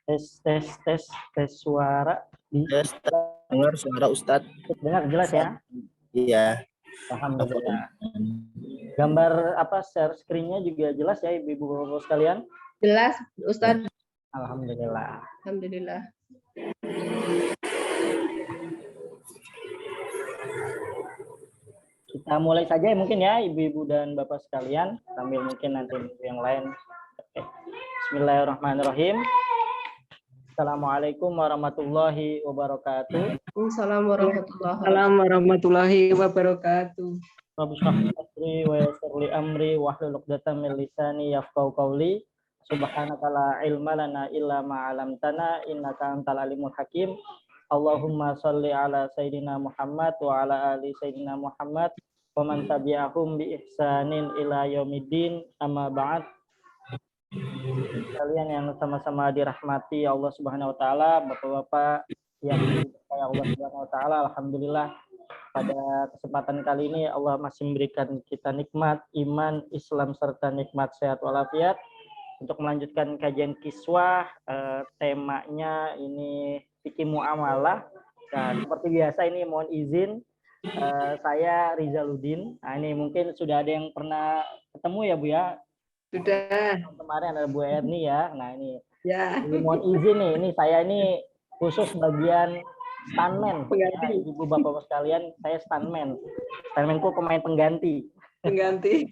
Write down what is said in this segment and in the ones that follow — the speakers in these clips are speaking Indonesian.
Tes suara. Tes, dengar suara Ustadz. Dengar jelas ya? Iya. Alhamdulillah. Gambar apa share screen-nya juga jelas ya Ibu Bapak sekalian? Jelas, Ustadz. Alhamdulillah. Alhamdulillah. Kita mulai saja mungkin ya Ibu-ibu dan Bapak sekalian, sambil mungkin nanti yang lain. Oke. Bismillahirrahmanirrahim. Assalamualaikum warahmatullahi wabarakatuh. Waalaikumsalam warahmatullahi wabarakatuh. Rabbi shrah li sadri wa yassir li amri wahlul 'uqdatam min lisani yafqahu qawli. Subhanaka la ilma lana illa ma 'allamtana innaka antal alimul hakim. Allahumma shalli ala sayyidina Muhammad wa ala ali sayyidina Muhammad wa man tabi'ahum bi ihsanin ila yaumiddin, amma ba'd. Kalian yang sama-sama dirahmati Allah Subhanahu wa taala, Bapak-bapak yang diberkahi Allah Subhanahu wa taala, alhamdulillah pada kesempatan kali ini Allah masih memberikan kita nikmat iman, Islam serta nikmat sehat walafiat untuk melanjutkan kajian kiswah. Temanya ini fikih muamalah. Nah, seperti biasa ini mohon izin saya Rizaluddin. Nah, ini mungkin sudah ada yang pernah ketemu ya Bu ya? Sudah. Kemarin ada Bu Erni ya. Nah, ini. Ya. Ini mohon izin nih, ini saya ini khusus bagian stuntman. Ya, Ibu Bapak sekalian, saya stuntman. Stuntmanku pemain pengganti. Pengganti.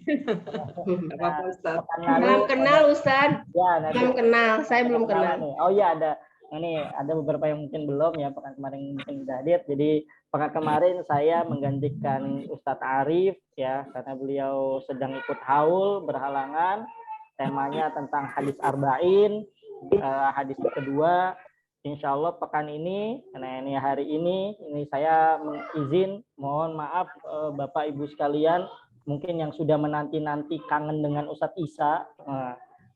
Apa Ustaz? Salam kenal Ustaz. Ya, nanti. Belum kenal, saya belum kenal. Oh iya ada. Ini ada beberapa yang mungkin belum ya, pekan kemarin mungkin sudah hadir. Jadi pekan kemarin saya menggantikan Ustadz Arif ya, karena beliau sedang ikut haul berhalangan. Temanya tentang hadis arba'in, hadis kedua. Insya Allah pekan ini, nah ini hari ini saya izin, mohon maaf Bapak Ibu sekalian, mungkin yang sudah menanti-nanti kangen dengan Ustadz Isa.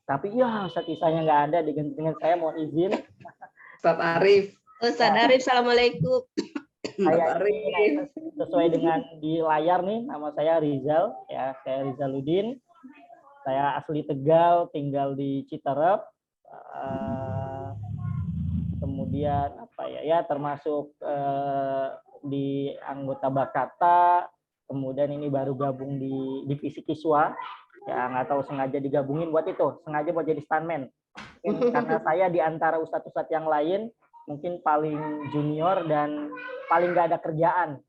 Tapi ya Ustadz Isanya nggak ada, diganti dengan saya, mohon izin. Ustadz Arif. Ustadz Arif, assalamualaikum. Saya sesuai dengan di layar nih, nama saya Rizal, ya saya Rizaluddin. Saya asli Tegal, tinggal di Citerep. Kemudian apa ya termasuk di anggota Bakata. Kemudian ini baru gabung di divisi Kiswa. Ya nggak tahu sengaja digabungin buat itu, sengaja buat jadi stuntman. Karena saya di antara ustadz-ustadz yang lain mungkin paling junior dan paling nggak ada kerjaan.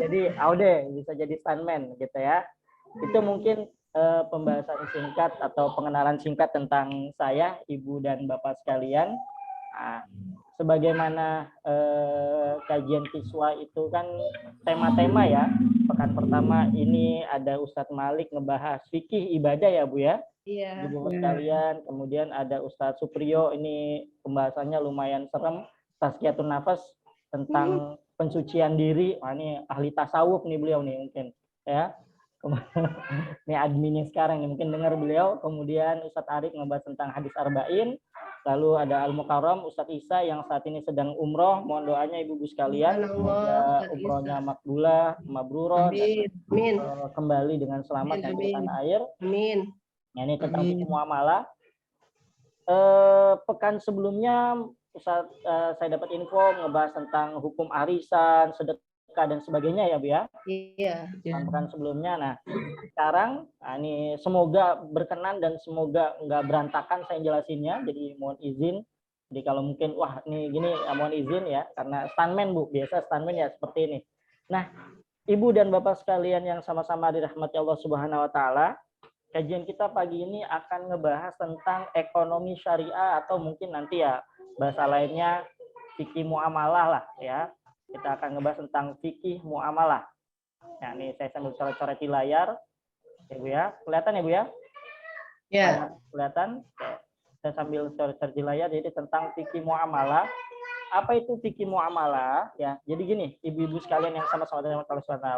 Jadi aude bisa jadi stuntman gitu ya. Itu mungkin pembahasan singkat atau pengenalan singkat tentang saya, Ibu dan Bapak sekalian. Nah, sebagaimana kajian kiswa itu kan tema-tema ya. Pekan pertama ini ada Ustadz Malik ngebahas fikih ibadah ya Bu ya. Iya. Ibu sekalian, kemudian ada Ustadz Supriyo, ini pembahasannya lumayan serem, tazkiyatun nafas tentang pensucian diri. Nah, ini ahli tasawuf nih beliau nih mungkin ya. Ini adminnya sekarang nih mungkin dengar beliau. Kemudian Ustadz Arif ngebahas tentang hadis arba'in. Lalu ada Al-Mukarram Ustadz Isa yang saat ini sedang umroh. Mohon doanya ibu-ibu sekalian. Semoga umrohnya makbulah, mabrurah, dan kembali dengan selamat nanti ke tanah air. Amin. Nah, ini tentang fikih muamalah. Pekan sebelumnya saya dapat info ngebahas tentang hukum arisan, sedekah dan sebagainya ya Bu ya. Iya. Pekan sebelumnya. Nah, sekarang ini semoga berkenan dan semoga nggak berantakan saya jelasinnya. Jadi mohon izin. Jadi kalau mungkin wah ini gini ya, mohon izin ya karena stuntman Bu, biasa stuntman ya seperti ini. Nah, Ibu dan Bapak sekalian yang sama-sama dirahmati Allah Subhanahu wa taala, kajian kita pagi ini akan ngebahas tentang ekonomi syariah atau mungkin nanti ya bahasa lainnya fikih muamalah lah ya. Kita akan ngebahas tentang fikih muamalah. Nah, ini saya sambil coret-coret di layar. Ya, Bu ya. Kelihatan ya, Bu ya? Ya. Kelihatan? Saya sambil coret-coret di layar, jadi tentang fikih muamalah. Apa itu fikih muamalah? Ya, jadi gini, ibu-ibu sekalian yang sama-sama dengan Allah SWT,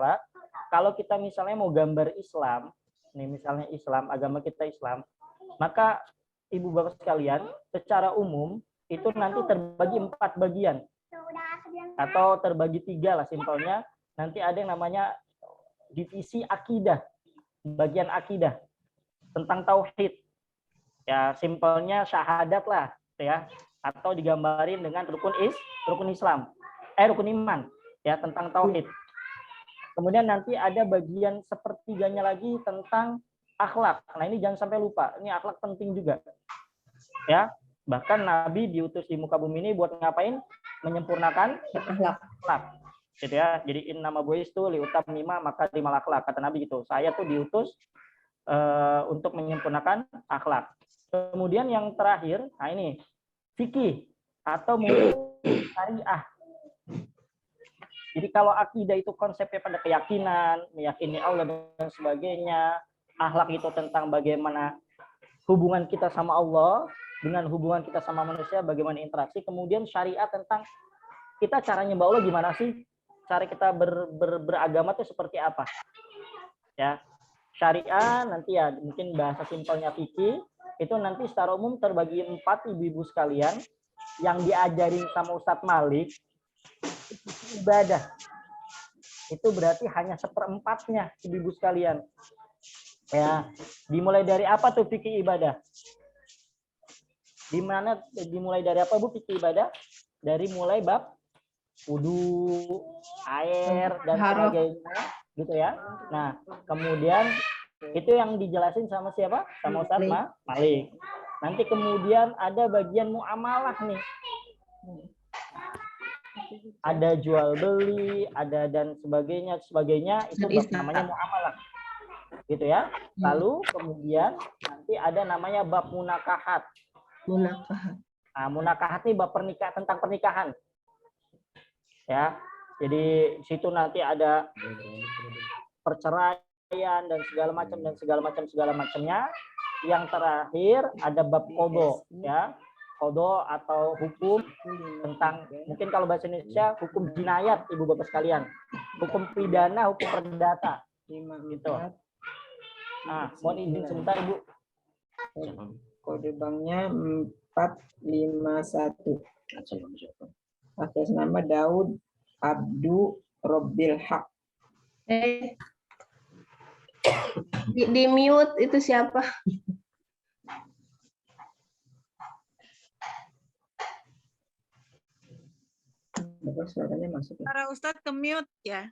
kalau kita misalnya mau gambar Islam, nih misalnya Islam, agama kita Islam, maka ibu bapak sekalian, secara umum, itu nanti terbagi 4 bagian. Atau terbagi 3 lah simpelnya. Nanti ada yang namanya divisi akidah, bagian akidah tentang tauhid. Ya simpelnya syahadat lah. ya, atau digambarin dengan rukun Islam, rukun iman, ya, tentang tauhid. Kemudian nanti ada bagian sepertiganya lagi tentang akhlak. Nah, ini jangan sampai lupa. Ini akhlak penting juga. Ya, bahkan Nabi diutus di muka bumi ini buat ngapain? Menyempurnakan akhlak. Gitu ya. Jadi innama bu'istu liutammima makarimal akhlak. Kata Nabi gitu. Saya tuh diutus untuk menyempurnakan akhlak. Kemudian yang terakhir, nah ini fikih atau mungkin syariah. Jadi kalau akidah itu konsepnya pada keyakinan, meyakini Allah dan sebagainya, akhlak itu tentang bagaimana hubungan kita sama Allah, dengan hubungan kita sama manusia, bagaimana interaksi, kemudian syariat tentang kita cara nyembah Allah gimana sih, cara kita beragama itu seperti apa. Ya, syariah nanti ya mungkin bahasa simpelnya fikih, itu nanti secara umum terbagi 4 ibu-ibu sekalian, yang diajarin sama Ustadz Malik, ibadah itu berarti hanya 1/4-nya ibu-ibu sekalian. Ya, dimulai dari apa tuh fikih ibadah? Dimulai dari apa Bu fikih ibadah? Dari mulai bab wudu, air dan sebagainya, gitu ya. Nah, kemudian itu yang dijelasin sama siapa? Sama Ustadz Malik. Nanti kemudian ada bagian muamalah nih. Ada jual beli, ada dan sebagainya itu namanya muamalah, gitu ya. Lalu kemudian nanti ada namanya bab munakahat. Nah, munakahat ini bab tentang pernikahan, ya. Jadi situ nanti ada perceraian dan segala macamnya. Yang terakhir ada bab qadha, ya. Qadha atau hukum tentang, mungkin kalau bahasa Indonesia hukum jinayat, ibu bapak sekalian, hukum pidana, hukum perdata, gitu. Nah, mohon izin sebentar Ibu. Kode banknya 451. Atas nama Daud Abdu Robbil Haq. Di mute itu siapa? Suaranya masuk. Para Ustadz ke mute ya.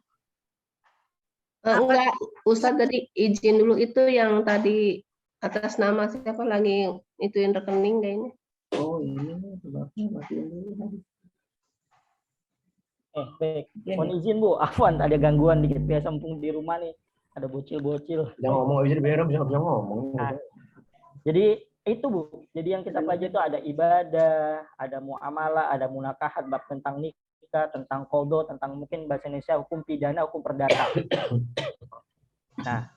Enggak, Ustadz tadi izin dulu, itu yang tadi atas nama siapa lagi ituin rekening kayaknya. Oh ini sebabnya matiin dulu. Baik. Mohon izin Bu, Afwan ada gangguan dikit, biasa mumpung di rumah nih ada bocil-bocil. Jangan ngomong bisa biar bisa ngomong. Nah, jadi itu Bu. Jadi yang kita pelajari itu ada ibadah, ada muamalah, ada munakahat, bab tentang nikah, tentang qadha, tentang mungkin bahasa Indonesia hukum pidana, hukum perdata. Nah,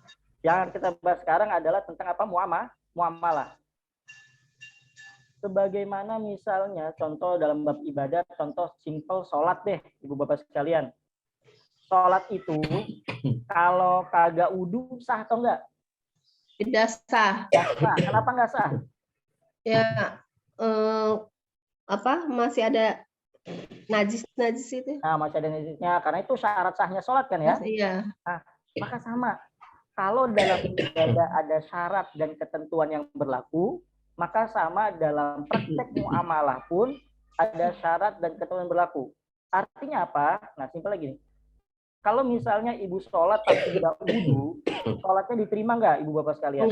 yang kita bahas sekarang adalah tentang apa? Muamalah. Sebagaimana misalnya contoh dalam bab ibadah, contoh simpel sholat deh, ibu bapak sekalian. Sholat itu kalau kagak wudu sah atau enggak? Tidak sah. Sah. Kenapa enggak sah? Ya, masih ada najis itu. Nah, masih ada najisnya, karena itu syarat sahnya sholat kan ya? Iya. Nah, maka sama. Kalau dalam ibadah ada syarat dan ketentuan yang berlaku, maka sama dalam praktek muamalah pun ada syarat dan ketentuan yang berlaku. Artinya apa? Nah, simpel lagi nih. Kalau misalnya ibu sholat tapi tidak wudu, sholatnya diterima nggak ibu bapak sekalian?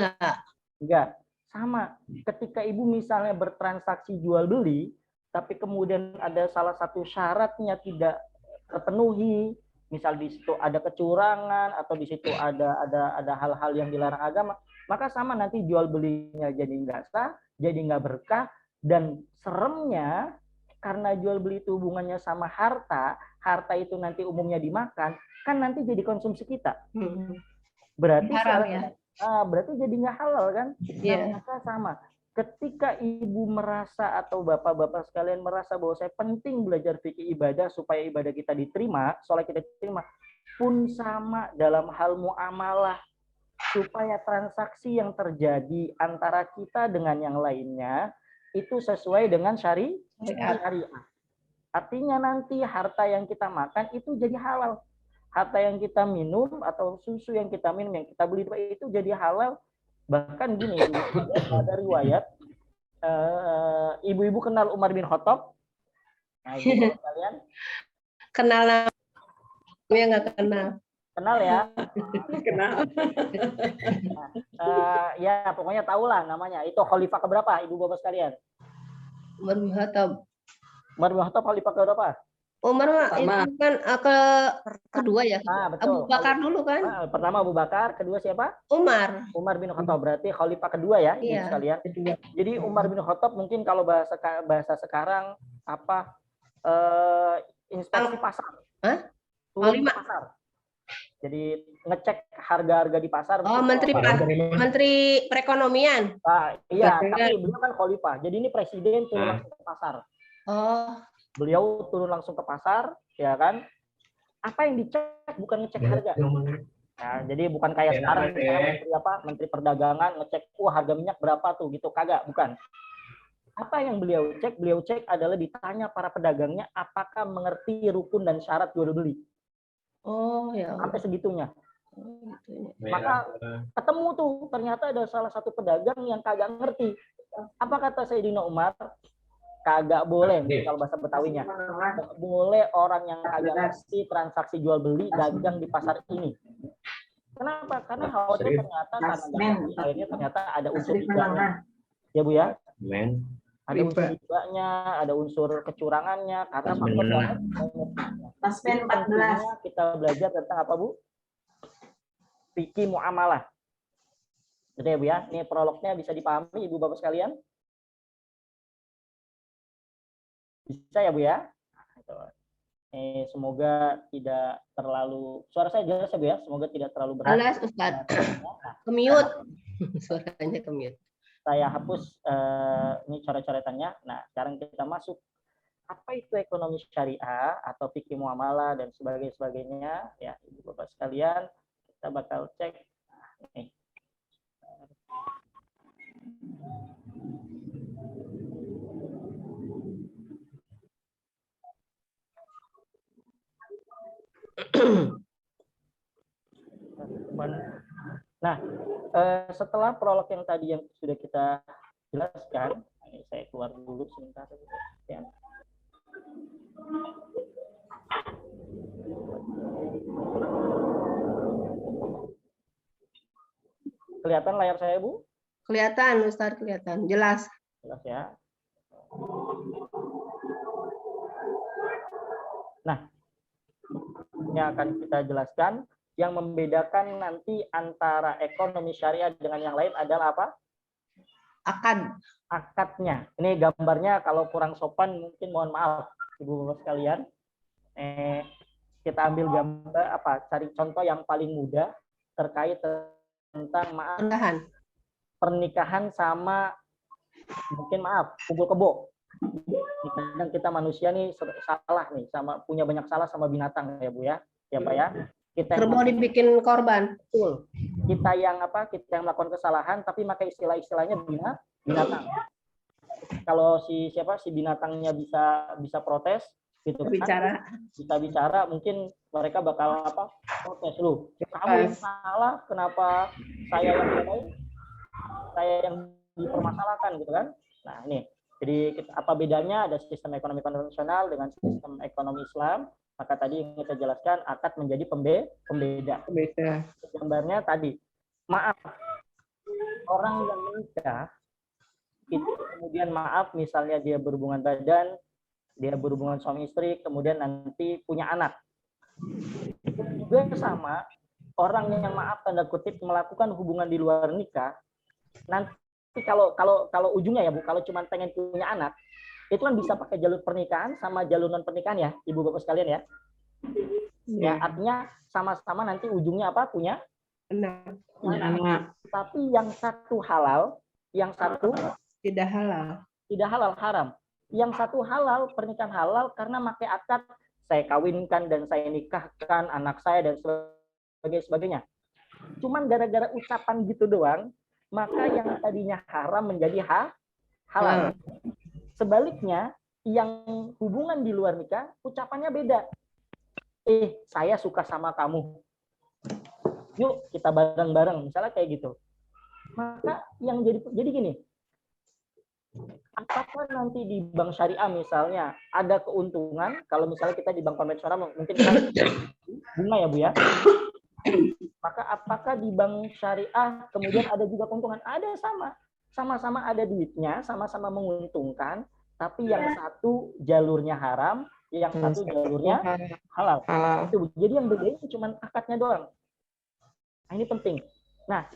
Enggak. Sama. Ketika ibu misalnya bertransaksi jual beli, tapi kemudian ada salah satu syaratnya tidak terpenuhi, misal di situ ada kecurangan atau di situ ada hal-hal yang dilarang agama, maka sama nanti jual belinya jadi nggak sah, jadi nggak berkah, dan seremnya karena jual beli itu hubungannya sama harta itu nanti umumnya dimakan, kan nanti jadi konsumsi kita. Berarti haram ya. Berarti jadi nggak halal kan? Iya. Maka sama. Ketika ibu merasa atau bapak-bapak sekalian merasa bahwa saya penting belajar fikih ibadah supaya ibadah kita diterima, sholat kita diterima, pun sama dalam hal muamalah, supaya transaksi yang terjadi antara kita dengan yang lainnya itu sesuai dengan syariah. Artinya nanti harta yang kita makan itu jadi halal. Harta yang kita minum atau susu yang kita minum, yang kita beli itu jadi halal. Bahkan gini, ada riwayat ibu-ibu kenal Umar bin Khattab? Nah, ibu kalian Kenal namanya nggak kenal. kenal ya? Kenal. Ya, pokoknya tahulah namanya. Itu khalifah keberapa, ibu bapak sekalian? Umar bin Khattab. Umar bin Khattab khalifah keberapa? Umar mah Sama. itu kan kedua ya. Betul. Abu Bakar dulu kan. Pertama Abu Bakar, kedua siapa? Umar. Umar bin Khattab, berarti khalifah kedua ya, ibu Iya. sekalian. Jadi Umar bin Khattab mungkin kalau bahasa sekarang apa? Inspeksi pasar. Hah? Turun ke Panglima. pasar. Jadi ngecek harga-harga di pasar. Oh, Menteri Perekonomian. Iya, tapi beliau kan khalifah. Jadi ini presiden turun langsung ke pasar. Oh. Beliau turun langsung ke pasar, ya kan? Apa yang dicek bukan ngecek harga. Nah, jadi bukan kayak sekarang Menteri Perdagangan ngecek, harga minyak berapa tuh gitu, kagak, bukan. Apa yang beliau cek? Beliau cek adalah ditanya para pedagangnya apakah mengerti rukun dan syarat jual beli. Oh, ya. Sampai segitunya. Gitu. Maka ketemu tuh ternyata ada salah satu pedagang yang kagak ngerti. Apa kata Sayyidina Umar? Kagak boleh, kalau bahasa Betawinya. Kagak boleh orang yang kagak ngerti transaksi jual beli dagang di pasar ini. Kenapa? Karena khawatir ternyata akhirnya ternyata ada unsur ribanya. Ya Bu ya? Ada unsur ribanya, ada unsur kecurangannya, karena faktor banget. Kita belajar tentang apa Bu? Fikih muamalah. Gitu ya Bu ya? Ini prolognya bisa dipahami Ibu Bapak sekalian? Bisa ya Bu ya? Semoga tidak terlalu, suara saya jelas ya Bu ya? Semoga tidak terlalu berat. Jelas Ustaz. Kemute. Suaranya kemute. Saya hapus ini coret-coretannya. Nah, sekarang kita masuk. Apa itu ekonomi syariah atau fikih muamalah dan sebagainya? Ya, Ibu Bapak sekalian, kita bakal cek. Nih. Nah, setelah prolog yang tadi yang sudah kita jelaskan, ini saya keluar dulu sebentar. Ya. Kelihatan layar saya, Bu? Kelihatan, Ustaz, kelihatan. Jelas. Jelas ya. Nah, ini akan kita jelaskan. Yang membedakan nanti antara ekonomi syariah dengan yang lain adalah apa? Akad. Akadnya. Ini gambarnya kalau kurang sopan mungkin mohon maaf Ibu Bapak sekalian. Kita ambil gambar apa? Cari contoh yang paling mudah terkait tentang pernikahan sama mungkin kumpul kebo. Kadang kita manusia nih salah nih sama punya banyak salah sama binatang ya Bu ya. Ya Pak ya. Kita Kerbau dibikin korban. Betul. Kita yang melakukan kesalahan tapi pakai istilahnya binatang. Kalau si binatangnya bisa protes gitu kan. Bisa bicara mungkin mereka bakal protes lu. Kamu yang salah, kenapa saya yang dipermasalahkan gitu kan. Nah, ini. Jadi apa bedanya ada sistem ekonomi konvensional dengan sistem ekonomi Islam? Maka tadi yang kita jelaskan akad menjadi pembeda. Gambarnya tadi, maaf, orang yang menikah itu kemudian misalnya dia berhubungan badan, dia berhubungan suami istri, kemudian nanti punya anak. Juga sama orang yang tanda kutip melakukan hubungan di luar nikah, nanti kalau ujungnya ya Bu, kalau cuma pengen punya anak, itu kan bisa pakai jalur pernikahan sama jalur non pernikahan ya, Ibu Bapak sekalian ya. Ya, artinya sama-sama nanti ujungnya apa? Punya anak. Tapi yang satu halal, yang satu tidak halal. Tidak halal, haram. Yang satu halal, pernikahan halal karena pakai akad saya kawinkan dan saya nikahkan anak saya dan sebagainya. Cuman gara-gara ucapan gitu doang, maka yang tadinya haram menjadi halal. Sebaliknya, yang hubungan di luar nikah, ucapannya beda. Saya suka sama kamu. Yuk, kita bareng-bareng. Misalnya kayak gitu. Maka yang jadi gini. apakah nanti di bank syariah misalnya ada keuntungan kalau misalnya kita di bank konvensional mungkin kita bunga ya Bu ya. Maka apakah di bank syariah kemudian ada juga keuntungan? Ada, sama-sama ada duitnya, sama-sama menguntungkan, tapi yang satu jalurnya haram, yang satu jalurnya halal. Jadi yang bedain cuma akadnya doang. Nah, ini penting. Nah,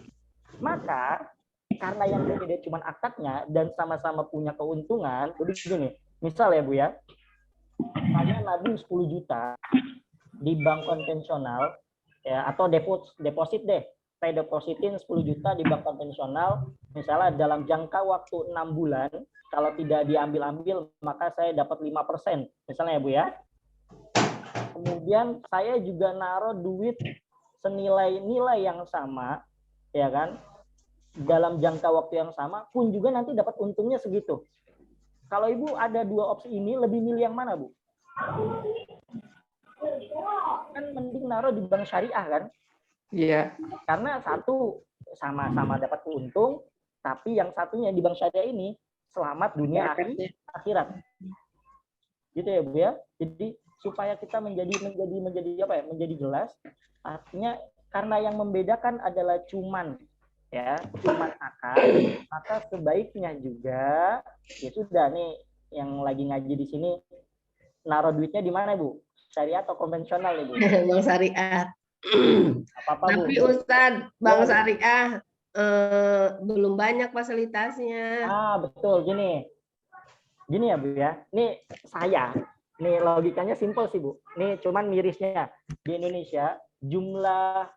maka karena yang berbeda cuma akadnya dan sama-sama punya keuntungan, jadi gini, misal ya Bu ya, saya nabung 10 juta di bank konvensional, ya, atau deposit deh, saya depositin 10 juta di bank konvensional, misalnya dalam jangka waktu 6 bulan, kalau tidak diambil-ambil, maka saya dapat 5%, misalnya ya Bu ya. Kemudian saya juga naruh duit senilai nilai yang sama, ya kan, dalam jangka waktu yang sama, pun juga nanti dapat untungnya segitu. Kalau Ibu ada dua opsi ini, lebih milih yang mana, Bu? Kan mending naruh di bank syariah, kan? Iya. Karena satu sama-sama dapat untung, tapi yang satunya di bank syariah ini selamat dunia akhirat. Gitu ya, Bu ya. Jadi supaya kita menjadi apa ya? Menjadi jelas, artinya karena yang membedakan adalah cuman akad, maka sebaiknya juga ya sudah nih yang lagi ngaji di sini naruh duitnya di mana, Bu? Syariah atau konvensional nih, Bu? Bank syariah. Apa-apa, Bu? Tapi Ustadz, bank syariah belum banyak fasilitasnya. Betul, gini ya, Bu ya. Nih logikanya simpel sih, Bu. Nih cuman mirisnya di Indonesia jumlah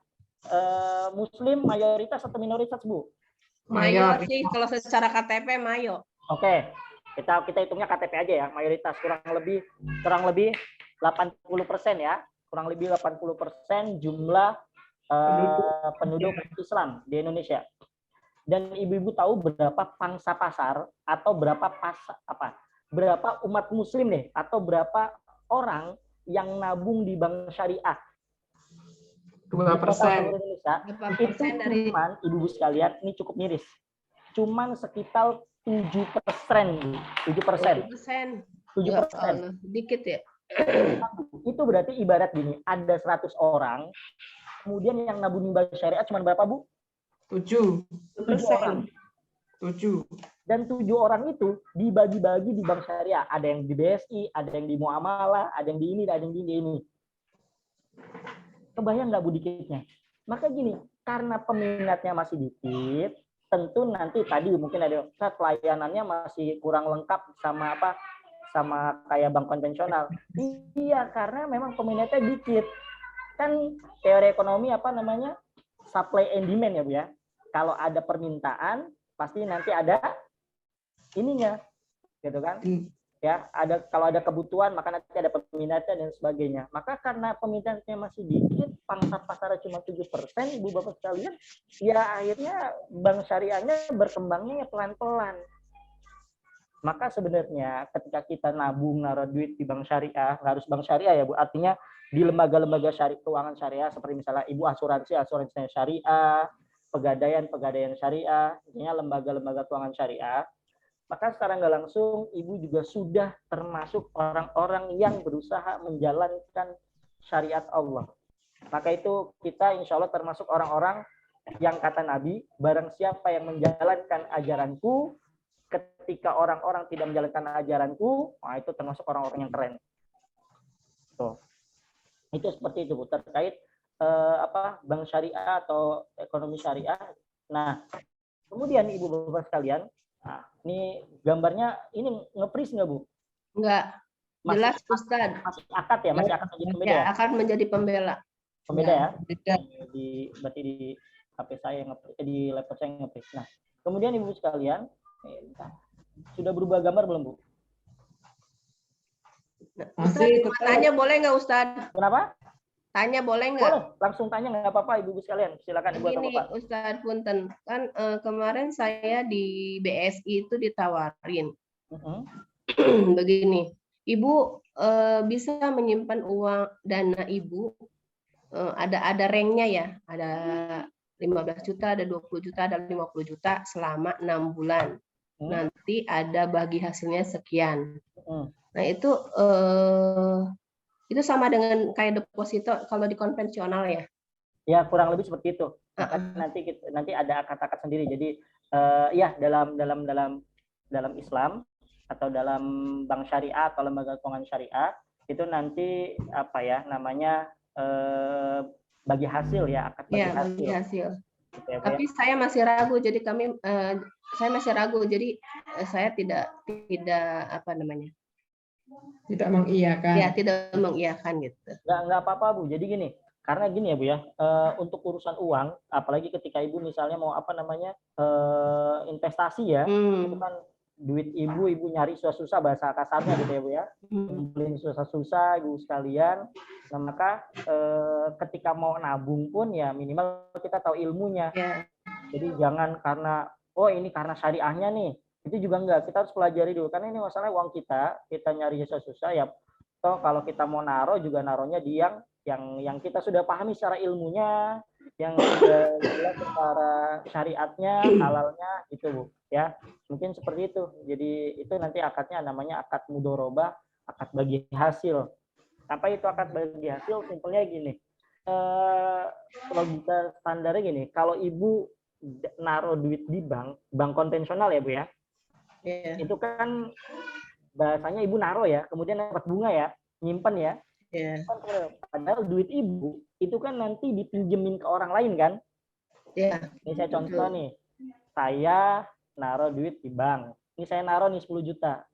Muslim mayoritas atau minoritas, Bu? Mayor sih, kalau secara KTP mayor. Oke, kita hitungnya KTP aja ya, mayoritas kurang lebih 80% ya, kurang lebih 80% jumlah penduduk Islam di Indonesia. Dan ibu-ibu tahu berapa pangsa pasar atau berapa umat Muslim nih atau berapa orang yang nabung di bank syariah? 2%. Indonesia, itu cuman ibu-ibu sekalian, ini cukup miris. Cuman sekitar 7%. 7%. Sedikit ya. Itu berarti ibarat gini, ada 100 orang, kemudian yang nabung di bank syariah cuma berapa, Bu? 7 orang. 7. Dan 7 orang itu dibagi-bagi di bank syariah. Ada yang di BSI, ada yang di Muamalah, ada yang di ini, ada yang di ini. Kebayang nggak, Bu, dikitnya? Maka gini, karena peminatnya masih dikit, tentu nanti tadi mungkin ada pelayanannya masih kurang lengkap sama kayak bank konvensional. Iya, karena memang peminatnya dikit. Kan teori ekonomi supply and demand ya, Bu ya. Kalau ada permintaan, pasti nanti ada ininya, gitu kan? Ya, kalau ada kebutuhan, maka nanti ada peminatnya dan sebagainya. Maka karena peminatnya masih dikit, pangsa pasarnya cuma 7%, Ibu Bapak sekalian, ya akhirnya bank syariahnya berkembangnya pelan-pelan. Maka sebenarnya ketika kita naruh duit di bank syariah, harus bank syariah ya, Bu. Artinya di lembaga-lembaga keuangan syariah seperti misalnya Ibu asuransi syariah, pegadaian syariah, intinya lembaga-lembaga keuangan syariah. Maka secara nggak langsung Ibu juga sudah termasuk orang-orang yang berusaha menjalankan syariat Allah. Maka itu kita insya Allah termasuk orang-orang yang kata Nabi, barang siapa yang menjalankan ajaranku, ketika orang-orang tidak menjalankan ajaranku, itu termasuk orang-orang yang keren. Tuh. Itu seperti itu, Bu, terkait bank syariah atau ekonomi syariah. Nah, kemudian Ibu Bapak sekalian, ini gambarnya ini nge-freeze nggak, Bu? Enggak. Jelas, Ustaz. Masih akad ya? Masih akad menjadi pembeda ya? Akan menjadi pembela. Pembeda ya? Berarti di HP saya di laptop saya nge-freeze. Nah, kemudian Ibu sekalian, sudah berubah gambar belum, Bu? Ustaz, tanya boleh nggak, Ustaz? Kenapa? Tanya boleh nggak? Boleh, langsung tanya nggak apa-apa, Ibu sekalian. Silakan Ibu atau Begini, Bapak. Ustaz Punten, kan kemarin saya di BSI itu ditawarin. Begini, Ibu bisa menyimpan uang dana Ibu, ada ranknya ya, ada 15 juta, ada 20 juta, ada 50 juta selama 6 bulan. nanti ada bagi hasilnya sekian. Hmm. Nah, itu sama dengan kayak deposito kalau di konvensional ya. Ya, kurang lebih seperti itu. Maka Uh-uh. nanti ada akad-akad sendiri. Jadi ya dalam Islam atau dalam bank syariah atau lembaga keuangan syariah itu nanti apa ya namanya bagi hasil ya, akad bagi Ya, hasil. bagi hasil. Gitu ya, Bu, Tapi ya. saya masih ragu, jadi saya masih ragu, jadi saya tidak apa namanya? Tidak mengiyakan. Ya, tidak mengiyakan gitu. Nggak apa-apa, Bu. Jadi gini, karena gini ya, Bu ya, untuk urusan uang, apalagi ketika Ibu misalnya mau apa namanya investasi ya, itu kan duit Ibu nyari susah-susah bahasa kasarnya gitu ya, Bu ya, ngumpulin susah-susah Ibu sekalian. Nah, maka ketika mau nabung pun ya minimal kita tahu ilmunya. Ya. Jadi jangan karena ini karena syariahnya nih, itu juga enggak, kita harus pelajari dulu karena ini masalah uang kita nyari susah-susah ya. Toh kalau kita mau naro juga naronya di yang kita sudah pahami secara ilmunya, yang sudah jelas secara syariatnya, halalnya gitu, Bu. Ya, mungkin seperti itu. Jadi itu nanti akadnya namanya akad mudorobah, akad bagi hasil. Apa itu akad bagi hasil? Simpelnya gini. Logika standarnya gini, kalau Ibu naruh duit di bank konvensional ya, Bu ya. Yeah. Itu kan bahasanya Ibu naruh ya, kemudian dapat bunga ya, nyimpen ya. Yeah. Padahal duit Ibu itu kan nanti dipinjemin ke orang lain kan. Yeah. Ini saya contoh nih, saya naruh duit di bank. Ini saya naruh nih 10 juta.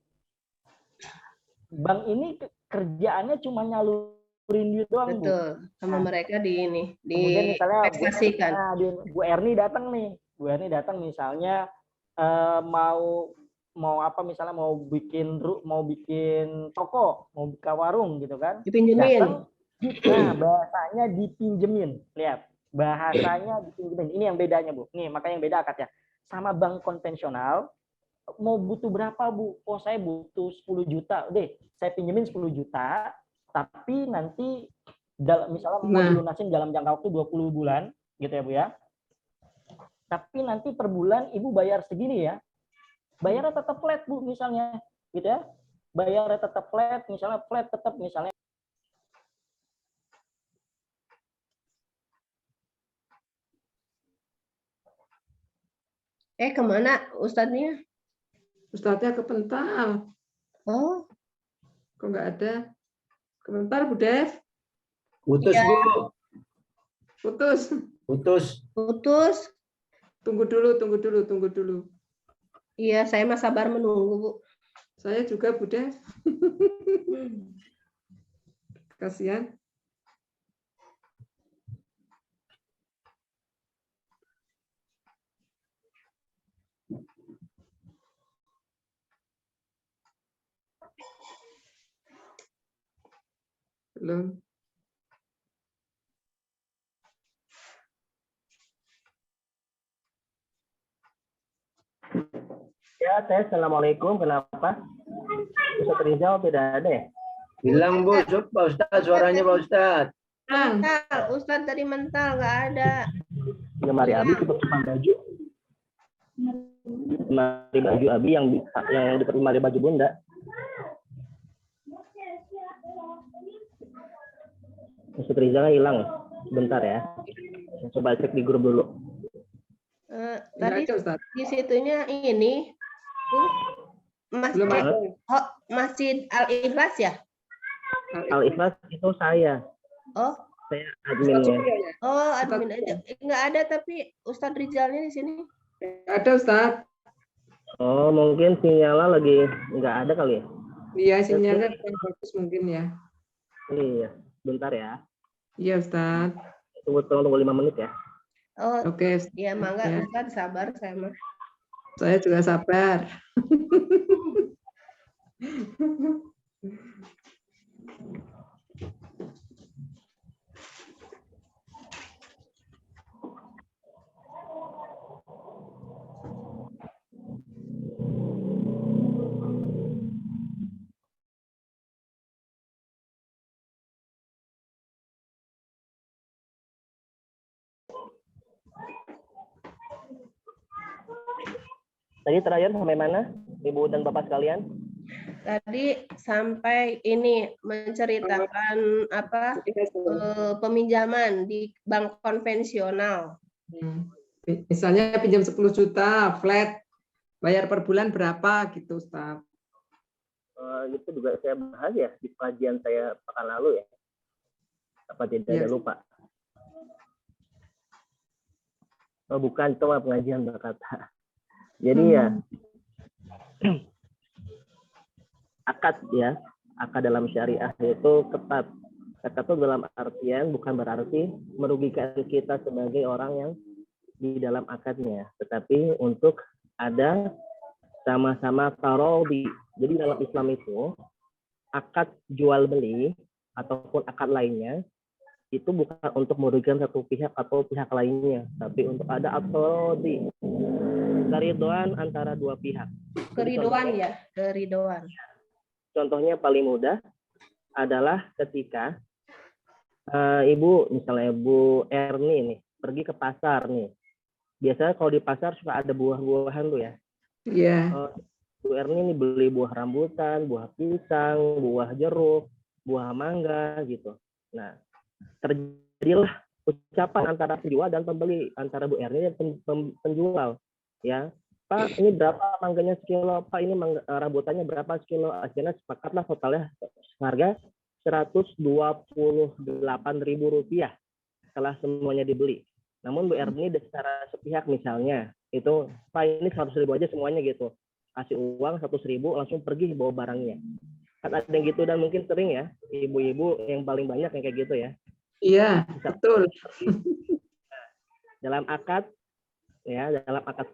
Bank ini kerjaannya cuma nyalurin duit doang, Bu. Betul. Sama mereka Kemudian misalnya investasikan. Bu Erni datang nih. Bu Erni datang misalnya mau apa misalnya mau bikin toko, mau buka warung gitu kan. Dipinjemin. Nah, bahasanya dipinjemin. Lihat, bahasanya dipinjemin. Ini yang bedanya, Bu. Nih, makanya yang beda akadnya. Sama bank konvensional, mau butuh berapa, Bu? Oh, saya butuh 10 juta. Deh, saya pinjemin 10 juta, tapi nanti misalnya mau dilunasin dalam jangka waktu 20 bulan, gitu ya, Bu ya. Tapi nanti per bulan Ibu bayar segini ya. Bayarnya tetap flat, Bu, misalnya. Gitu ya. Bayarnya tetap flat, misalnya flat tetap misalnya. Kemana Ustadznya? Ustadznya kepental. Oh. Kok nggak ada? Kepental, Bu Dev? Putus, Ya. Bu. Putus. Putus. Putus. Tunggu dulu. Iya, saya mah sabar menunggu, Bu. Saya juga, Bu Dev. Kasihan. Belum. Ya, assalamualaikum. Kenapa? Ustaz Rizal tidak ada ya? Bilang, Bu, coba Ustaz, suaranya Pak Ustaz. Mental, Ustadz tadi mental nggak ada. Lemari Abi tutup baju. Lemari baju Abi yang dekat lemari baju Bunda. Ustaz Rizal hilang. Bentar ya. Coba cek di grup dulu. Tadi di situnya ini Masjid Al-Ikhlas ya? Al-Ikhlas itu saya. Oh. Saya adminnya. Oh, admin aja. Nggak ada tapi Ustadz Rizalnya di sini. Ada, Ustadz. Oh, mungkin sinyalnya lagi nggak ada kali ya? Iya, sinyalnya bagus mungkin ya. Iya, bentar ya. Iya, Ustadz. Tunggu 5 menit ya. Oh, oke. Ya, mangga Ya. Ustadz, sabar saya mah. Saya juga sabar. Tadi terakhir sampai mana, Ibu dan Bapak sekalian? Tadi sampai ini menceritakan apa peminjaman di bank konvensional. Misalnya pinjam 10 juta, flat, bayar per bulan berapa gitu, Ustaz. Itu juga saya bahas ya di kajian saya pekan lalu ya. Apa tidak ada lupa? Oh bukan, itu mah pengajian berkata. Jadi ya akad ya, akad dalam syariah itu ketat. Ketat itu dalam artian bukan berarti merugikan kita sebagai orang yang di dalam akadnya, tetapi untuk ada sama-sama tarodhi. Jadi dalam Islam itu akad jual beli ataupun akad lainnya itu bukan untuk merugikan satu pihak atau pihak lainnya, tapi untuk ada tarodhi, keriduan antara dua pihak. Keridoan ya, keridoan. Contohnya paling mudah adalah ketika Ibu, misalnya Bu Erni nih, pergi ke pasar nih. Biasanya kalau di pasar suka ada buah-buahan tuh ya. Iya. Bu Erni nih beli buah rambutan, buah pisang, buah jeruk, buah mangga gitu. Nah, terjadilah ucapan antara penjual dan pembeli, antara Bu Erni dan penjual. Ya, Pak, ini berapa mangganya sekilo? Pak, ini rambutannya berapa sekilo? Akhirnya sepakatlah totalnya harga Rp128.000 setelah semuanya dibeli. Namun Bu Erni secara sepihak misalnya, itu Pak ini 100.000 aja semuanya gitu. Kasih uang 100.000 langsung pergi bawa barangnya. Kan ada yang gitu dan mungkin sering ya, ibu-ibu yang paling banyak yang kayak gitu ya. Iya, betul. Dalam akad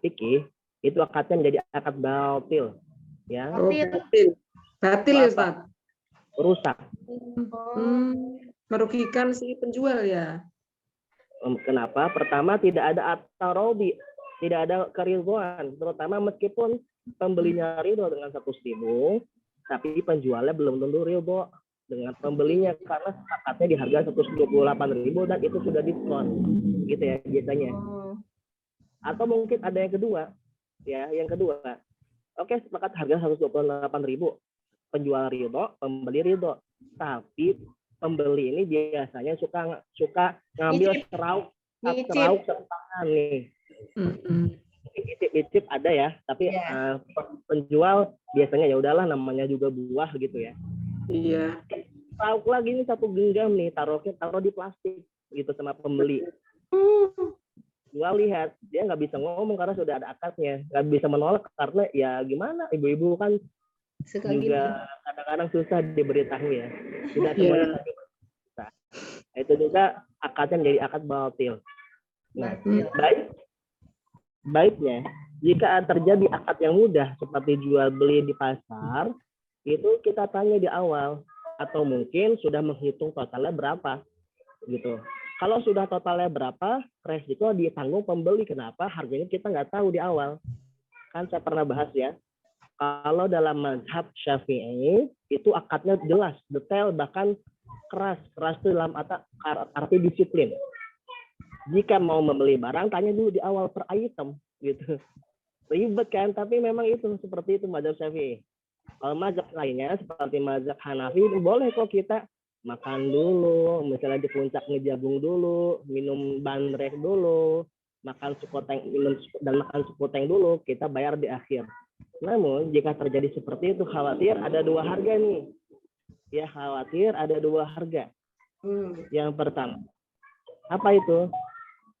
fikih itu akadnya menjadi akad batil, ya. Oh, batil ya, Ustaz. Rusak. Merugikan si penjual ya. Kenapa? Pertama tidak ada at-tarodhi, tidak ada keriduan, terutama meskipun pembelinya ridho dengan 100.000, tapi penjualnya belum tentu ridho dengan pembelinya karena sepakatnya di harga 128.000 dan itu sudah diskon, gitu ya biasanya. Atau mungkin ada yang kedua. Ya, yang kedua, oke sepakat harga 128.000, penjual ridho, pembeli ridho, tapi pembeli ini biasanya suka ngambil serauk setangan nih. Icip ada ya, tapi penjual biasanya ya udahlah namanya juga buah gitu ya. Iya. Serauk lagi nih 1 genggam nih, taruh di plastik gitu sama pembeli. Gua lihat dia nggak bisa ngomong karena sudah ada akadnya, nggak bisa menolak karena ya gimana, ibu-ibu kan juga kadang-kadang susah diberitahu ya, tidak semuanya bisa. Itu juga akadnya menjadi akad batil. Nah, baiknya jika terjadi akad yang mudah seperti jual beli di pasar, itu kita tanya di awal atau mungkin sudah menghitung totalnya berapa gitu. Kalau sudah totalnya berapa, resiko ditanggung pembeli. Kenapa? Harganya kita nggak tahu di awal. Kan saya pernah bahas ya. Kalau dalam mazhab Syafi'i, itu akadnya jelas, detail, bahkan keras. Keras itu dalam arti disiplin. Jika mau membeli barang, tanya dulu di awal per item. Gitu. Ribet kan? Tapi memang itu seperti itu mazhab Syafi'i. Kalau mazhab lainnya, seperti mazhab Hanafi, boleh kok kita makan dulu, misalnya di puncak ngejagung dulu, minum bandrek dulu, makan sekoteng dulu, kita bayar di akhir. Namun jika terjadi seperti itu, khawatir ada 2 harga nih. Ya khawatir ada 2 harga. Yang pertama, apa itu?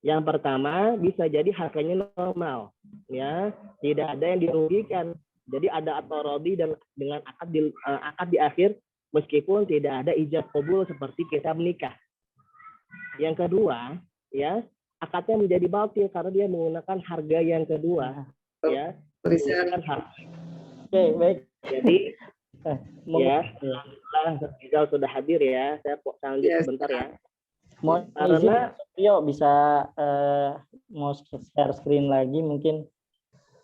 Yang pertama bisa jadi harganya normal, ya tidak ada yang dirugikan. Jadi ada at-tarodhi dan dengan akad di akhir. Meskipun tidak ada ijab qabul seperti kita menikah. Yang kedua, ya akadnya menjadi batil karena dia menggunakan harga yang kedua, ya. Oke, baik. Jadi, ya, Rizal sudah hadir ya. Saya lanjut sebentar ya. Karena Rio bisa mau share screen lagi mungkin.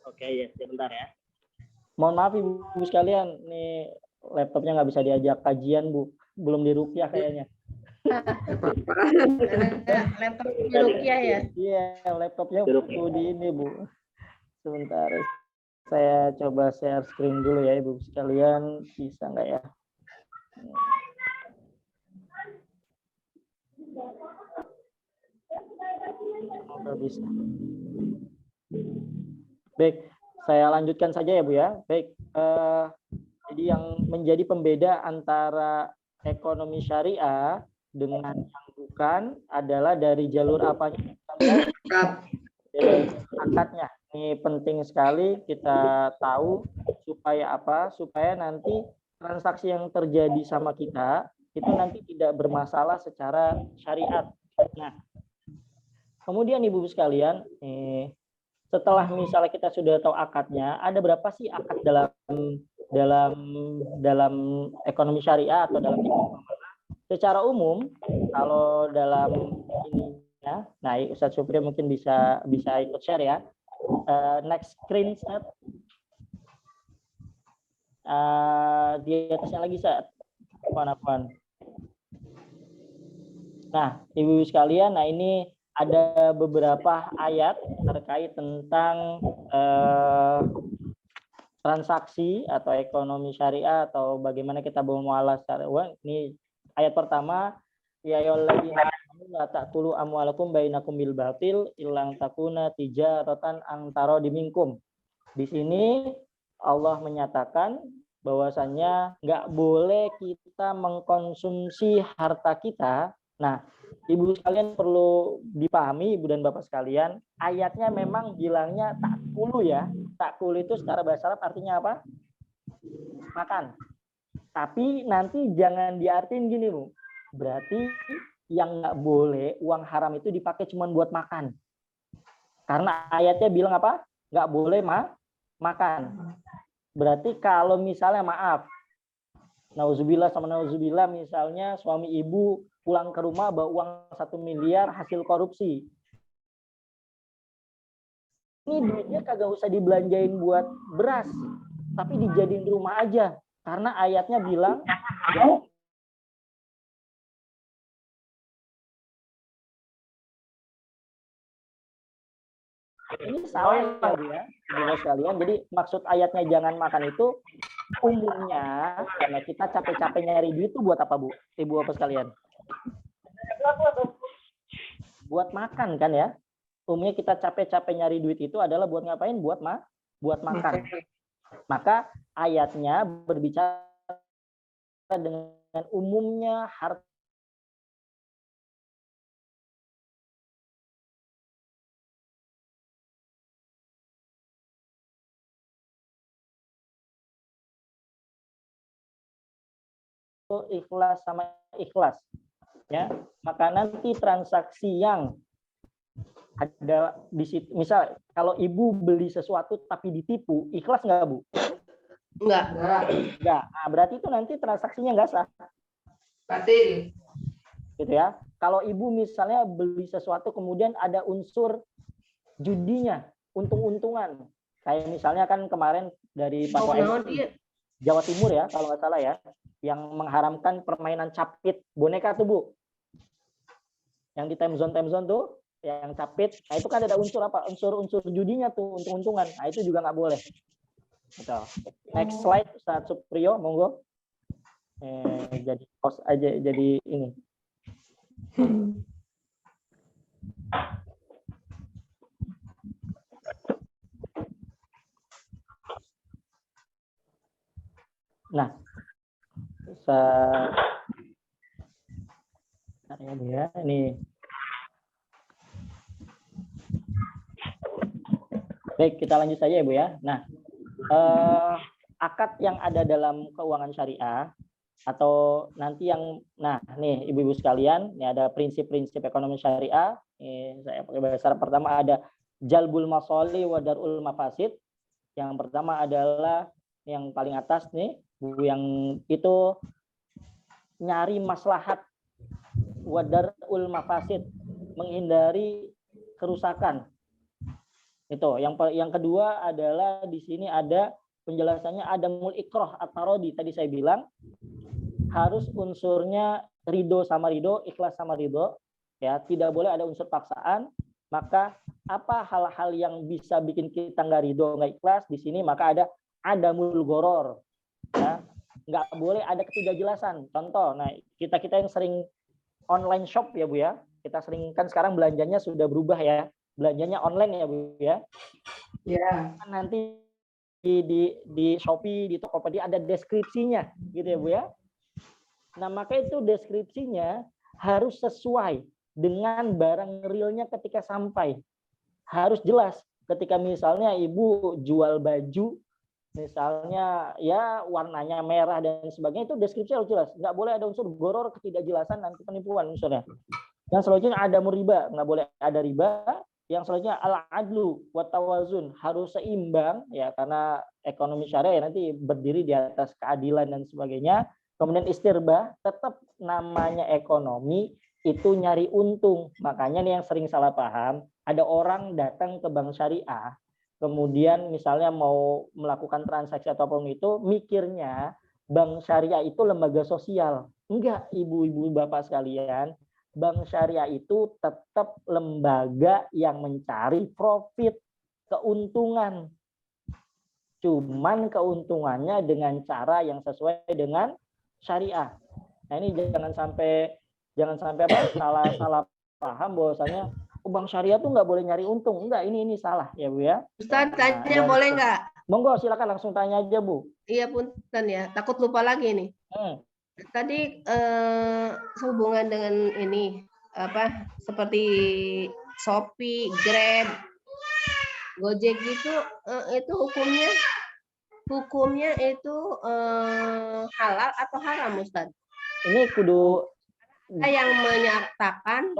Oke, ya sebentar ya. Mohon maaf ibu sekalian, nih laptopnya nggak bisa diajak kajian Bu, belum diruqyah kayaknya. Laptopnya ruqyah ya? Iya, laptopnya butuh di ini Bu. Sebentar. Saya coba share screen dulu ya Ibu sekalian, bisa nggak ya? Semoga bisa. Baik, saya lanjutkan saja ya Bu ya. Baik, jadi yang menjadi pembeda antara ekonomi syariah dengan yang bukan adalah dari jalur apanya? Dari akadnya. Ini penting sekali kita tahu supaya apa? Supaya nanti transaksi yang terjadi sama kita itu nanti tidak bermasalah secara syariat. Nah, kemudian Ibu sekalian, setelah misalnya kita sudah tahu akadnya, ada berapa sih akad dalam ekonomi syariah atau dalam secara umum? Kalau dalam ini ya, nah Ustadz Supri mungkin bisa ikut share ya. Next screen set. Di atasnya lagi set. Apaan. Nah, Ibu sekalian, nah ini ada beberapa ayat terkait tentang transaksi atau ekonomi syariah atau bagaimana kita bermuamalah secara uang. Ini ayat pertama, ya ayyuhalladzina la ta'kulu amwalakum bainakum bil batil illang takuna tijaratan antara diminkum. Di sini Allah menyatakan bahwasannya nggak boleh kita mengkonsumsi harta kita. Nah, Ibu sekalian perlu dipahami, Ibu dan Bapak sekalian, ayatnya memang bilangnya ta'kulu ya. Ta'kulu itu secara bahasa Arab artinya apa? Makan. Tapi nanti jangan diartiin gini, Bu. Berarti yang nggak boleh uang haram itu dipakai cuma buat makan. Karena ayatnya bilang apa? Nggak boleh makan. Berarti kalau misalnya maaf, nauzubillah sama nauzubillah, misalnya suami ibu pulang ke rumah bawa uang 1 miliar hasil korupsi. Ini duitnya kagak usah dibelanjain buat beras, tapi dijadiin rumah aja. Karena ayatnya bilang ini salah ya Bu ya, Ibu sekalian. Jadi maksud ayatnya jangan makan itu umumnya karena kita capek-capek nyari duit itu buat apa Bu? Ibu apa sekalian? Buat makan kan ya? Umumnya kita capek-capek nyari duit itu adalah buat ngapain? Buat makan. Maka ayatnya berbicara dengan umumnya harta ikhlas sama ikhlas ya. Maka nanti transaksi yang ada di situ, misal kalau ibu beli sesuatu tapi ditipu, ikhlas nggak Bu? Enggak. Nah, berarti itu nanti transaksinya nggak sah. Batil. Gitu ya. Kalau ibu misalnya beli sesuatu kemudian ada unsur judinya, untung-untungan. Kayak misalnya kan kemarin dari Pak Jawa Timur ya, kalau nggak salah ya, yang mengharamkan permainan capit boneka tuh Bu. Yang di time zone tuh, yang capit, nah itu kan ada unsur apa? Unsur judinya tuh, untung-untungan. Nah itu juga nggak boleh. Betul. Next slide, Ustaz Supriyo, monggo. Jadi post aja, jadi ini. Nah, ya, ini. Baik, kita lanjut saja ya Bu ya. Nah, akad yang ada dalam keuangan syariah atau nanti yang, nah nih ibu-ibu sekalian, ini ada prinsip-prinsip ekonomi syariah. Ini saya pakai bahasa Arab. Pertama ada jalbul masoli wa darul mafasid. Yang pertama adalah yang paling atas nih, Bu, yang itu nyari maslahat wa darul mafasid, menghindari kerusakan. Itu yang kedua adalah di sini ada penjelasannya ada mul ikroh at-tarodi. Tadi saya bilang harus unsurnya ridho sama ridho, ikhlas sama ridho, ya tidak boleh ada unsur paksaan. Maka apa hal-hal yang bisa bikin kita nggak ridho, nggak ikhlas di sini, maka ada adamul goror, ya. Nggak boleh ada ketidakjelasan. Contoh, nah kita yang sering online shop ya Bu ya, kita sering kan sekarang belanjanya sudah berubah ya, belanjanya online ya Bu ya. Ya. Nanti di Shopee, di Tokopedia ada deskripsinya gitu ya Bu ya. Nah maka itu deskripsinya harus sesuai dengan barang realnya ketika sampai. Harus jelas. Ketika misalnya ibu jual baju, misalnya ya warnanya merah dan sebagainya, itu deskripsi harus jelas. Nggak boleh ada unsur goror, ketidakjelasan, nanti penipuan unsurnya. Yang selanjutnya ada riba, nggak boleh ada riba. Yang selanjutnya al-adlu wa tawazun, harus seimbang ya, karena ekonomi syariah ya, nanti berdiri di atas keadilan dan sebagainya. Kemudian istirbah, tetap namanya ekonomi itu nyari untung. Makanya nih yang sering salah paham, ada orang datang ke bank syariah, kemudian misalnya mau melakukan transaksi ataupun itu, mikirnya bank syariah itu lembaga sosial. Enggak, ibu-ibu bapak sekalian, bank syariah itu tetap lembaga yang mencari profit, keuntungan. Cuman keuntungannya dengan cara yang sesuai dengan syariah. Nah ini jangan sampai salah paham bahwasanya bank syariah tuh nggak boleh nyari untung. Enggak, ini salah ya Bu ya. Ustaz, tanya boleh nggak? Monggo silakan langsung tanya aja Bu. Iya punten ya, takut lupa lagi nih. Tadi sehubungan dengan ini apa seperti Shopee, Grab, Gojek gitu, itu hukumnya itu halal atau haram Ustaz? Ini kudu Yang menyatakan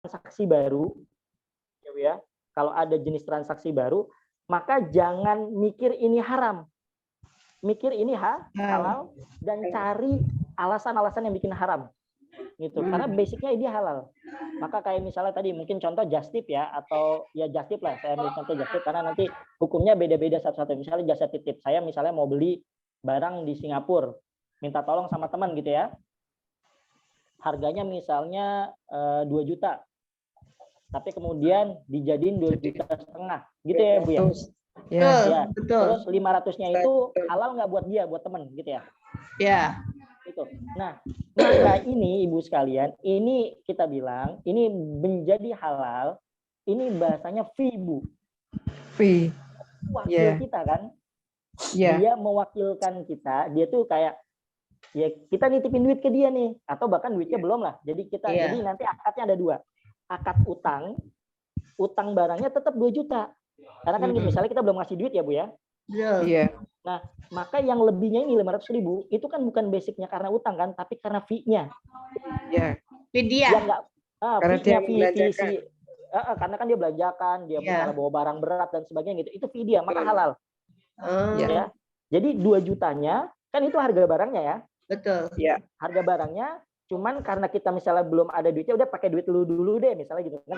transaksi baru ya Bu ya. Kalau ada jenis transaksi baru, maka jangan mikir ini haram. Mikir ini halal dan cari alasan-alasan yang bikin haram. Gitu. Karena basicnya ini halal. Maka kayak misalnya tadi mungkin contoh just tip ya, atau ya just tip lah, saya ambil contoh just tip karena nanti hukumnya beda-beda satu-satu. Misalnya jasa titip, saya misalnya mau beli barang di Singapura, minta tolong sama teman gitu ya, harganya misalnya 2 juta, tapi kemudian dijadiin 2,5 juta gitu ya Bu ya. Ya. Terus 500-nya itu halal nggak buat dia, buat teman gitu ya. ya. Itu. Nah, maka ini Ibu sekalian, ini kita bilang ini menjadi halal, ini bahasanya fee Bu. Fee. Wakil kita kan. Dia mewakilkan kita, dia tuh kayak ya kita nitipin duit ke dia nih, atau bahkan duitnya belum lah. Jadi jadi nanti akadnya ada 2. Akad utang barangnya tetap 2 juta. Karena kan misalnya kita belum ngasih duit ya Bu ya. Iya. Nah, maka yang lebihnya ini 500.000 itu kan bukan basicnya karena utang kan, tapi karena fee-nya. Iya. Fee dia. Karena dia belanjakan. Karena kan dia belanjakan, dia misalnya bawa barang berat dan sebagainya gitu. Itu fee dia, maka halal. Ya. Jadi 2 jutanya kan itu harga barangnya ya. Betul. Ya. Harga barangnya, cuman karena kita misalnya belum ada duitnya, udah pakai duit lu dulu deh misalnya gitu kan,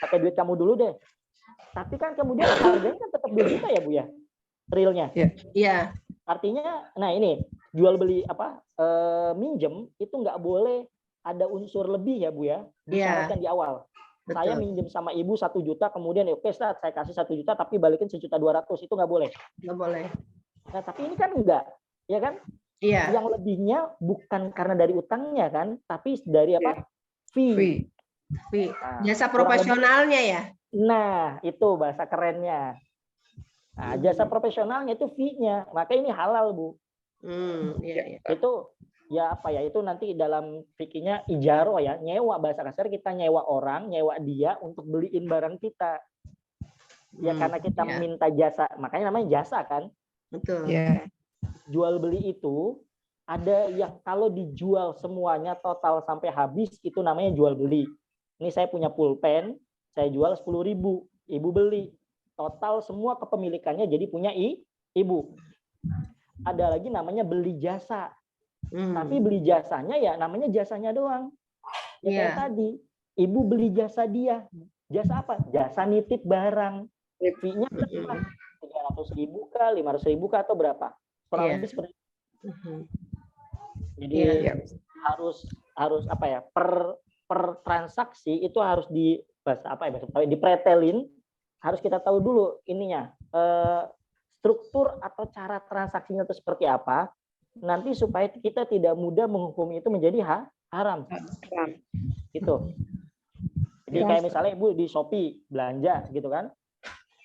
pakai duit kamu dulu deh. Tapi kan kemudian harganya kan tetap 2 juta ya Bu ya, realnya. Iya. Artinya, nah ini jual beli minjem itu nggak boleh ada unsur lebih ya Bu ya, disyaratkan di awal. Betul. Saya minjem sama ibu 1 juta, kemudian oke Ustaz, saya kasih 1 juta tapi balikin 1.200.000, itu nggak boleh. Nggak boleh. Nah tapi ini kan enggak, ya kan? Iya. Yang lebihnya bukan karena dari utangnya kan, tapi dari apa? Fee. Nah, jasa profesionalnya ya. Nah, itu bahasa kerennya. Nah, jasa profesionalnya itu fee-nya, maka ini halal Bu. Iya. Itu ya apa ya? Itu nanti dalam fikihnya ijaro ya, nyewa, bahasa kasar kita nyewa orang, nyewa dia untuk beliin barang kita. Ya karena kita minta jasa, makanya namanya jasa kan. Betul. Jual beli itu ada yang kalau dijual semuanya total sampai habis itu namanya jual beli. Ini saya punya pulpen, saya jual 10.000, ibu beli. Total semua kepemilikannya jadi punya ibu. Ada lagi namanya beli jasa. Tapi beli jasanya ya namanya jasanya doang. Ya kayak tadi, ibu beli jasa dia. Jasa apa? Jasa nitip barang. Fee-nya berapa? 300.000 kah, 500.000 kah, atau berapa? Kurang lebih seperti itu. Jadi harus apa ya? Per transaksi itu harus di bahasa apa ya? Dipretelin. Harus kita tahu dulu ininya struktur atau cara transaksinya itu seperti apa. Nanti supaya kita tidak mudah menghukum itu menjadi haram. Gitu. Jadi kayak misalnya Ibu di Shopee belanja gitu kan.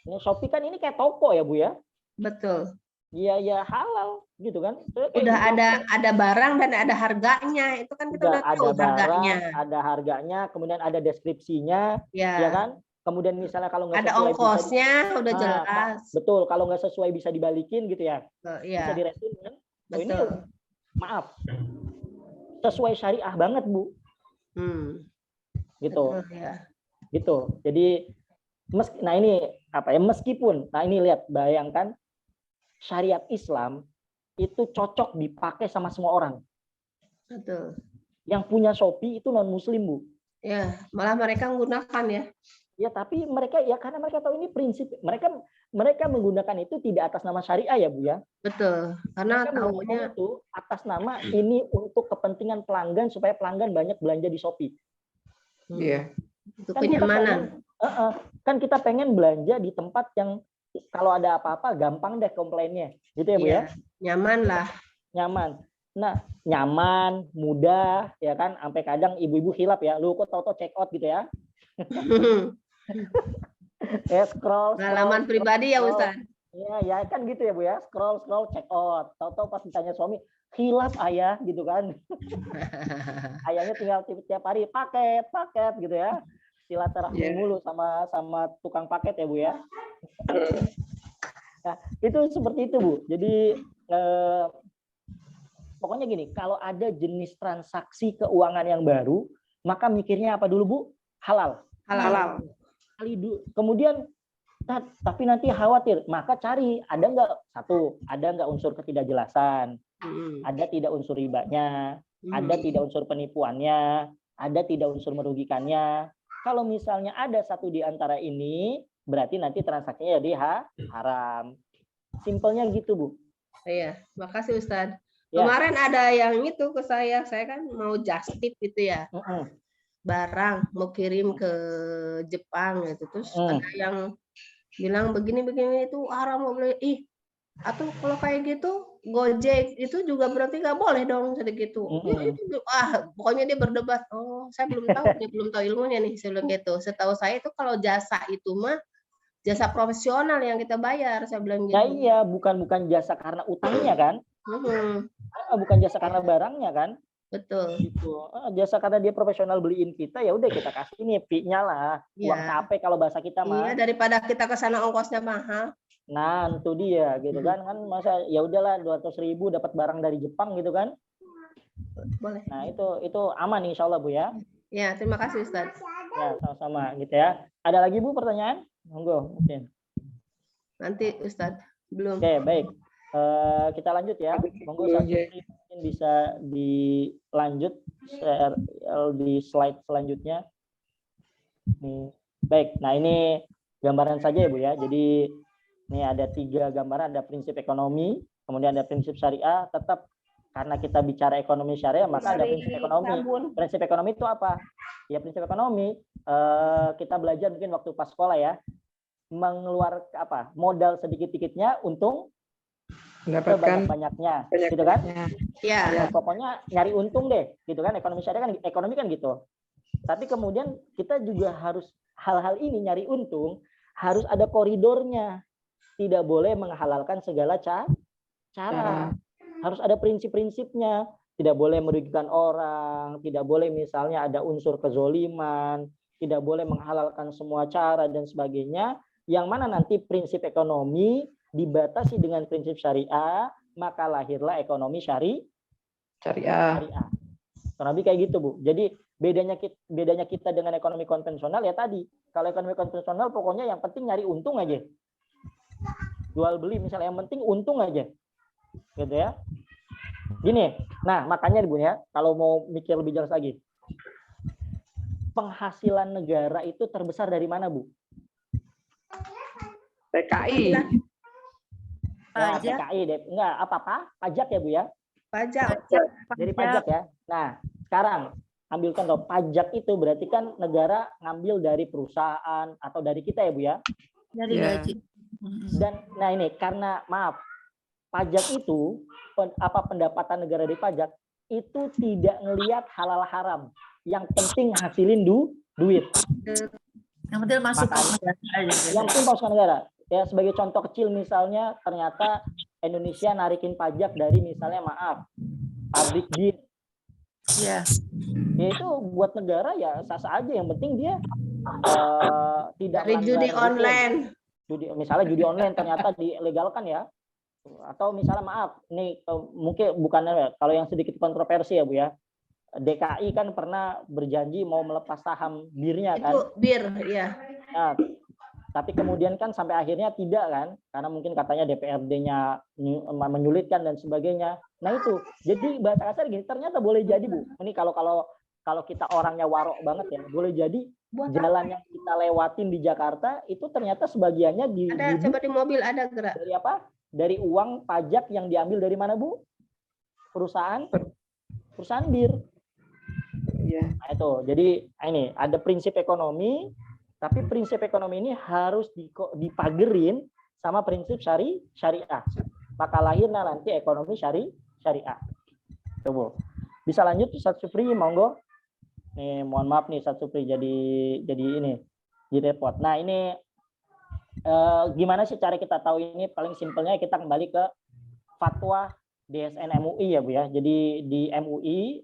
Ini Shopee kan ini kayak toko ya Bu ya. Betul. Iya ya halal gitu kan. Udah ada barang dan ada harganya. Itu kan kita udah tahu harganya. Ada harganya, kemudian ada deskripsinya, ya kan? Kemudian misalnya kalau nggak ada ongkosnya udah jelas. Betul, kalau nggak sesuai bisa dibalikin gitu ya. Bisa diretur kan? Oh, ini maaf. Sesuai syariah banget, Bu. Gitu. Betul, ya. Gitu. Jadi nah ini apa ya? Meskipun nah ini lihat bayangkan syariat Islam itu cocok dipakai sama semua orang. Betul. Yang punya Shopee itu non muslim, Bu. Ya, malah mereka menggunakan ya. Ya, tapi mereka ya karena mereka tahu ini prinsip. Mereka menggunakan itu tidak atas nama syariah ya, Bu ya. Betul. Karena tahunya itu atas nama ini untuk kepentingan pelanggan supaya pelanggan banyak belanja di Shopee. Iya. Untuk kenyamanan. Kan kita pengen belanja di tempat yang kalau ada apa-apa gampang deh komplainnya. Gitu ya, Bu ya. Nyaman lah. Nyaman. Nah, nyaman, mudah, ya kan? Sampai kadang ibu-ibu hilap ya, lu kok tau-tau check out gitu ya. Scroll. Pengalaman pribadi ya Ustaz. Iya, ya kan gitu ya Bu ya. Scroll check out. Tahu-tahu pas ditanya suami, hilap ayah gitu kan. Ayahnya tinggal tiap hari paket gitu ya. Silaturahmi mulu sama tukang paket ya Bu ya. Nah, itu seperti itu Bu. Jadi pokoknya gini, kalau ada jenis transaksi keuangan yang baru, maka mikirnya apa dulu Bu? Halal. Kemudian tapi nanti khawatir, maka cari ada nggak unsur ketidakjelasan, ada tidak unsur ribanya, ada tidak unsur penipuannya, ada tidak unsur merugikannya. Kalau misalnya ada satu di antara ini, berarti nanti transaksinya jadi haram. Simpelnya gitu Bu. Iya, makasih Ustaz. Kemarin ada yang itu ke saya kan mau just tip gitu ya. Barang mau kirim ke Jepang gitu, terus ada yang bilang begini itu haram, mau boleh atau kalau kayak gitu Gojek itu juga berarti nggak boleh dong seperti gitu. Pokoknya dia berdebat. Saya belum tahu, dia belum tahu ilmunya nih sebelum gitu. Setahu saya itu kalau jasa itu mah jasa profesional yang kita bayar, saya bilang gitu. Ya iya, bukan jasa karena utangnya kan? Bukan jasa karena barangnya kan? Betul. Gitu. Jasa karena dia profesional beliin kita, ya udah kita kasih nih fee-nya lah. Uang capek kalau bahasa kita mah. Iya, daripada kita ke sana ongkosnya mahal. Nah, itu dia gitu kan masa ya udahlah 200.000 dapat barang dari Jepang gitu kan? Boleh. Nah, itu aman insya Allah Bu ya. Ya, terima kasih Ustaz. Ya, sama-sama gitu ya. Ada lagi Bu pertanyaan? Monggo mungkin. Nanti Ustaz. Belum. Oke, baik. Kita lanjut ya. Monggo mungkin bisa dilanjut share di slide selanjutnya. Baik, nah ini gambaran saja ya Bu ya. Jadi ini ada 3 gambaran, ada prinsip ekonomi, kemudian ada prinsip syariah. Tetap karena kita bicara ekonomi syariah, maka ada prinsip ekonomi. Prinsip ekonomi itu apa? Ya prinsip ekonomi kita belajar mungkin waktu pas sekolah ya, mengeluarkan modal sedikit-sedikitnya, untung mendapatkan banyaknya, gitu kan? Ya. Pokoknya nyari untung deh, gitu kan? Ekonomi syariah kan, ekonomi kan gitu. Tapi kemudian kita juga harus hal-hal ini nyari untung harus ada koridornya, tidak boleh menghalalkan segala cara. Harus ada prinsip-prinsipnya, tidak boleh merugikan orang, tidak boleh misalnya ada unsur kezoliman, tidak boleh menghalalkan semua cara dan sebagainya. Yang mana nanti prinsip ekonomi dibatasi dengan prinsip syariah, maka lahirlah ekonomi Syariah. syariah. Kurang lebih kayak gitu, Bu. Jadi bedanya kita dengan ekonomi konvensional ya tadi. Kalau ekonomi konvensional pokoknya yang penting nyari untung aja. Jual beli misalnya yang penting untung aja. Gitu ya. Gini. Nah, makanya Bu ya, kalau mau mikir lebih jelas lagi. Penghasilan negara itu terbesar dari mana, Bu? PKI. Ya, PKI deh. Enggak, apa-apa? Pajak ya, Bu ya? Pajak. Dari pajak ya. Nah, sekarang ambil contoh, pajak itu berarti kan negara ngambil dari perusahaan atau dari kita ya, Bu ya. Dari Ya. gaji. Dan nah ini karena maaf, pajak itu pendapatan negara dari pajak itu tidak ngelihat halal haram. Yang penting hasilin duit. Yang penting masuk ke Makanya- negara aja. Yang penting masuk ke negara. Ya sebagai contoh kecil misalnya ternyata Indonesia narikin pajak dari misalnya maaf pabrik bir. Iya. Ya itu buat negara ya sah-sah aja, yang penting dia tidak Dari judi melanggar hukum. online. Misalnya judi online ternyata dilegalkan ya, atau misalnya maaf nih mungkin bukan kalau yang sedikit kontroversi ya Bu ya, DKI kan pernah berjanji mau melepas saham birnya kan. Itu bir, ya. Nah, tapi kemudian kan sampai akhirnya tidak kan, karena mungkin katanya DPRD-nya menyulitkan dan sebagainya. Nah itu, jadi bahasa kasar gini, ternyata boleh jadi Bu. Ini kalau kita orangnya warok banget ya, boleh jadi jalan yang kita lewatin di Jakarta itu ternyata sebagiannya Ada, coba di mobil ada gerak. dari apa? Dari uang pajak yang diambil dari mana Bu? Perusahaan bir. Iya. Nah, itu. Jadi ini ada prinsip ekonomi, tapi prinsip ekonomi ini harus dipagerin sama prinsip syariah. Maka lahirnya nanti ekonomi syariah. Coba. Bisa lanjut Ustaz Supri, monggo. Nih, mohon maaf nih Ustaz Supri jadi ini repot. Nah, ini gimana sih cara kita tahu ini? Paling simpelnya kita kembali ke fatwa DSN MUI ya Bu ya. Jadi di MUI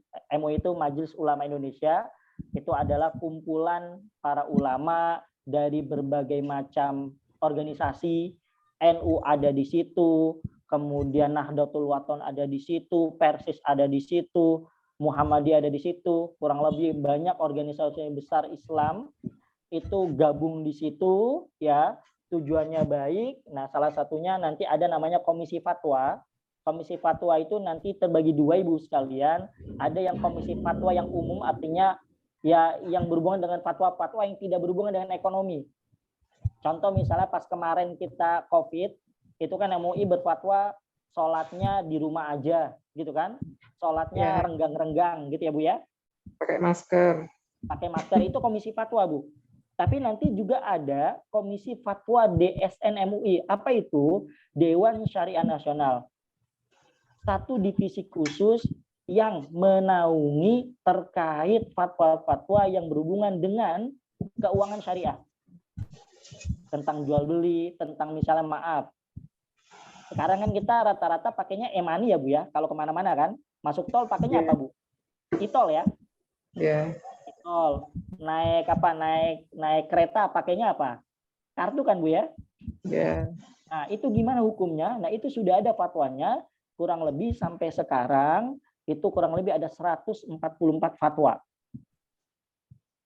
itu Majelis Ulama Indonesia, itu adalah kumpulan para ulama dari berbagai macam organisasi. NU ada di situ, kemudian Nahdlatul Wathon ada di situ, Persis ada di situ, Muhammadiyah ada di situ, kurang lebih banyak organisasi besar Islam itu gabung di situ ya, tujuannya baik. Nah, salah satunya nanti ada namanya Komisi Fatwa. Komisi Fatwa itu nanti terbagi dua Ibu sekalian, ada yang Komisi Fatwa yang umum, artinya ya yang berhubungan dengan fatwa-fatwa yang tidak berhubungan dengan ekonomi. Contoh misalnya pas kemarin kita COVID, itu kan MUI berfatwa sholatnya di rumah aja, gitu kan? Sholatnya renggang-renggang, gitu ya Bu ya? Pakai masker. Pakai masker itu Komisi Fatwa Bu. Tapi nanti juga ada Komisi Fatwa DSN MUI. Apa itu? Dewan Syariah Nasional. Satu divisi khusus yang menaungi terkait fatwa-fatwa yang berhubungan dengan keuangan syariah. Tentang jual beli, tentang misalnya maaf. Sekarang kan kita rata-rata pakainya e-money ya Bu ya. Kalau kemana-mana kan, masuk tol pakainya apa Bu? E-tol ya. Ya. E-tol. Naik apa? Naik kereta pakainya apa? Kartu kan Bu ya. Ya. Nah itu gimana hukumnya? Nah itu sudah ada fatwanya. Kurang lebih sampai sekarang itu kurang lebih ada 144 fatwa.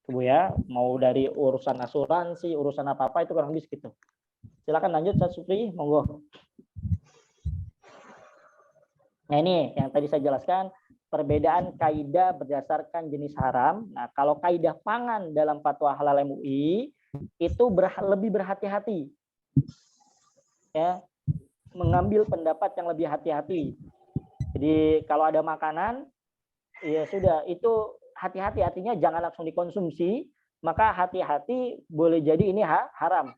Bu ya, mau dari urusan asuransi, urusan apa-apa itu kurang lebih segitu. Silakan lanjut Ustaz Supri, monggo. Nah ini yang tadi saya jelaskan, perbedaan kaidah berdasarkan jenis haram. Nah kalau kaidah pangan dalam fatwa halal MUI itu lebih berhati-hati, ya, mengambil pendapat yang lebih hati-hati. Jadi kalau ada makanan, ya sudah itu hati-hati, artinya jangan langsung dikonsumsi, maka hati-hati boleh jadi ini haram.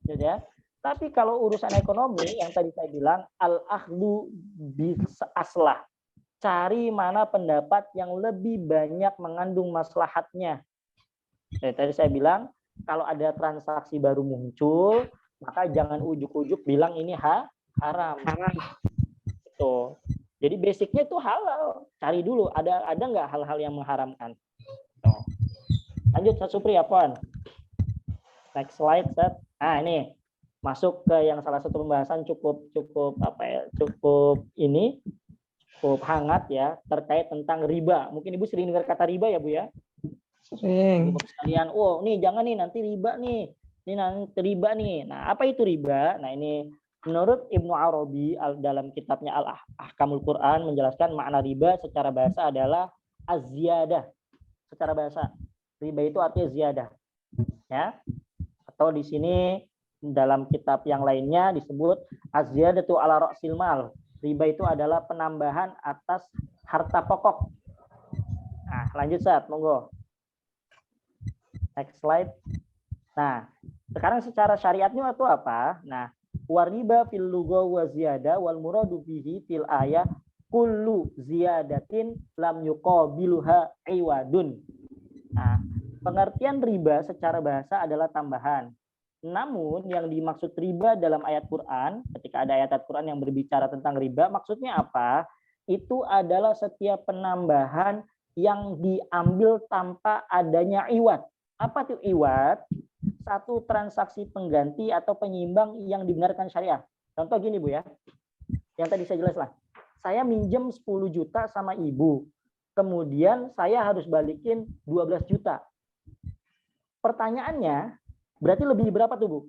Gitu ya. Tapi kalau urusan ekonomi yang tadi saya bilang al-akhdu bi-aslah. Cari mana pendapat yang lebih banyak mengandung maslahatnya. Tadi saya bilang kalau ada transaksi baru muncul, maka jangan ujuk-ujuk bilang ini haram. Gitu. Jadi basicnya itu halal. Cari dulu ada nggak hal-hal yang mengharamkan. Tuh. Lanjut Ustaz Supri apaan? Next slide, Ustaz. Nah ini masuk ke yang salah satu pembahasan cukup cukup hangat ya terkait tentang riba. Mungkin Ibu sering dengar kata riba ya Bu ya? Sering. Ibu sekalian, oh nih jangan nih nanti riba nih. Ini nanti riba nih. Nah, apa itu riba? Nah, ini menurut Ibnu Arabi dalam kitabnya Al-Ahkamul Quran menjelaskan makna riba secara bahasa adalah az-ziyadah. Secara bahasa, riba itu artinya ziyadah. Ya. Atau di sini dalam kitab yang lainnya disebut az-ziyadatu ala ra'sil mal. Riba itu adalah penambahan atas harta pokok. Nah, lanjut Ustaz, monggo. Next slide. Nah, sekarang secara syariatnya itu apa? Nah, wariba fil lugha wa ziyada wal muradu bihi fil ayat kullu ziyadatin lam yuqabiluha iwadun. Nah, pengertian riba secara bahasa adalah tambahan. Namun yang dimaksud riba dalam ayat Quran, ketika ada ayat Quran yang berbicara tentang riba, maksudnya apa? Itu adalah setiap penambahan yang diambil tanpa adanya iwad. Apa tuh iwad? Satu transaksi pengganti atau penyimbang yang dibenarkan syariah. Contoh gini Bu ya, yang tadi saya jelaskan. Saya minjem 10 juta sama ibu, kemudian saya harus balikin 12 juta. Pertanyaannya, berarti lebih berapa tuh Bu?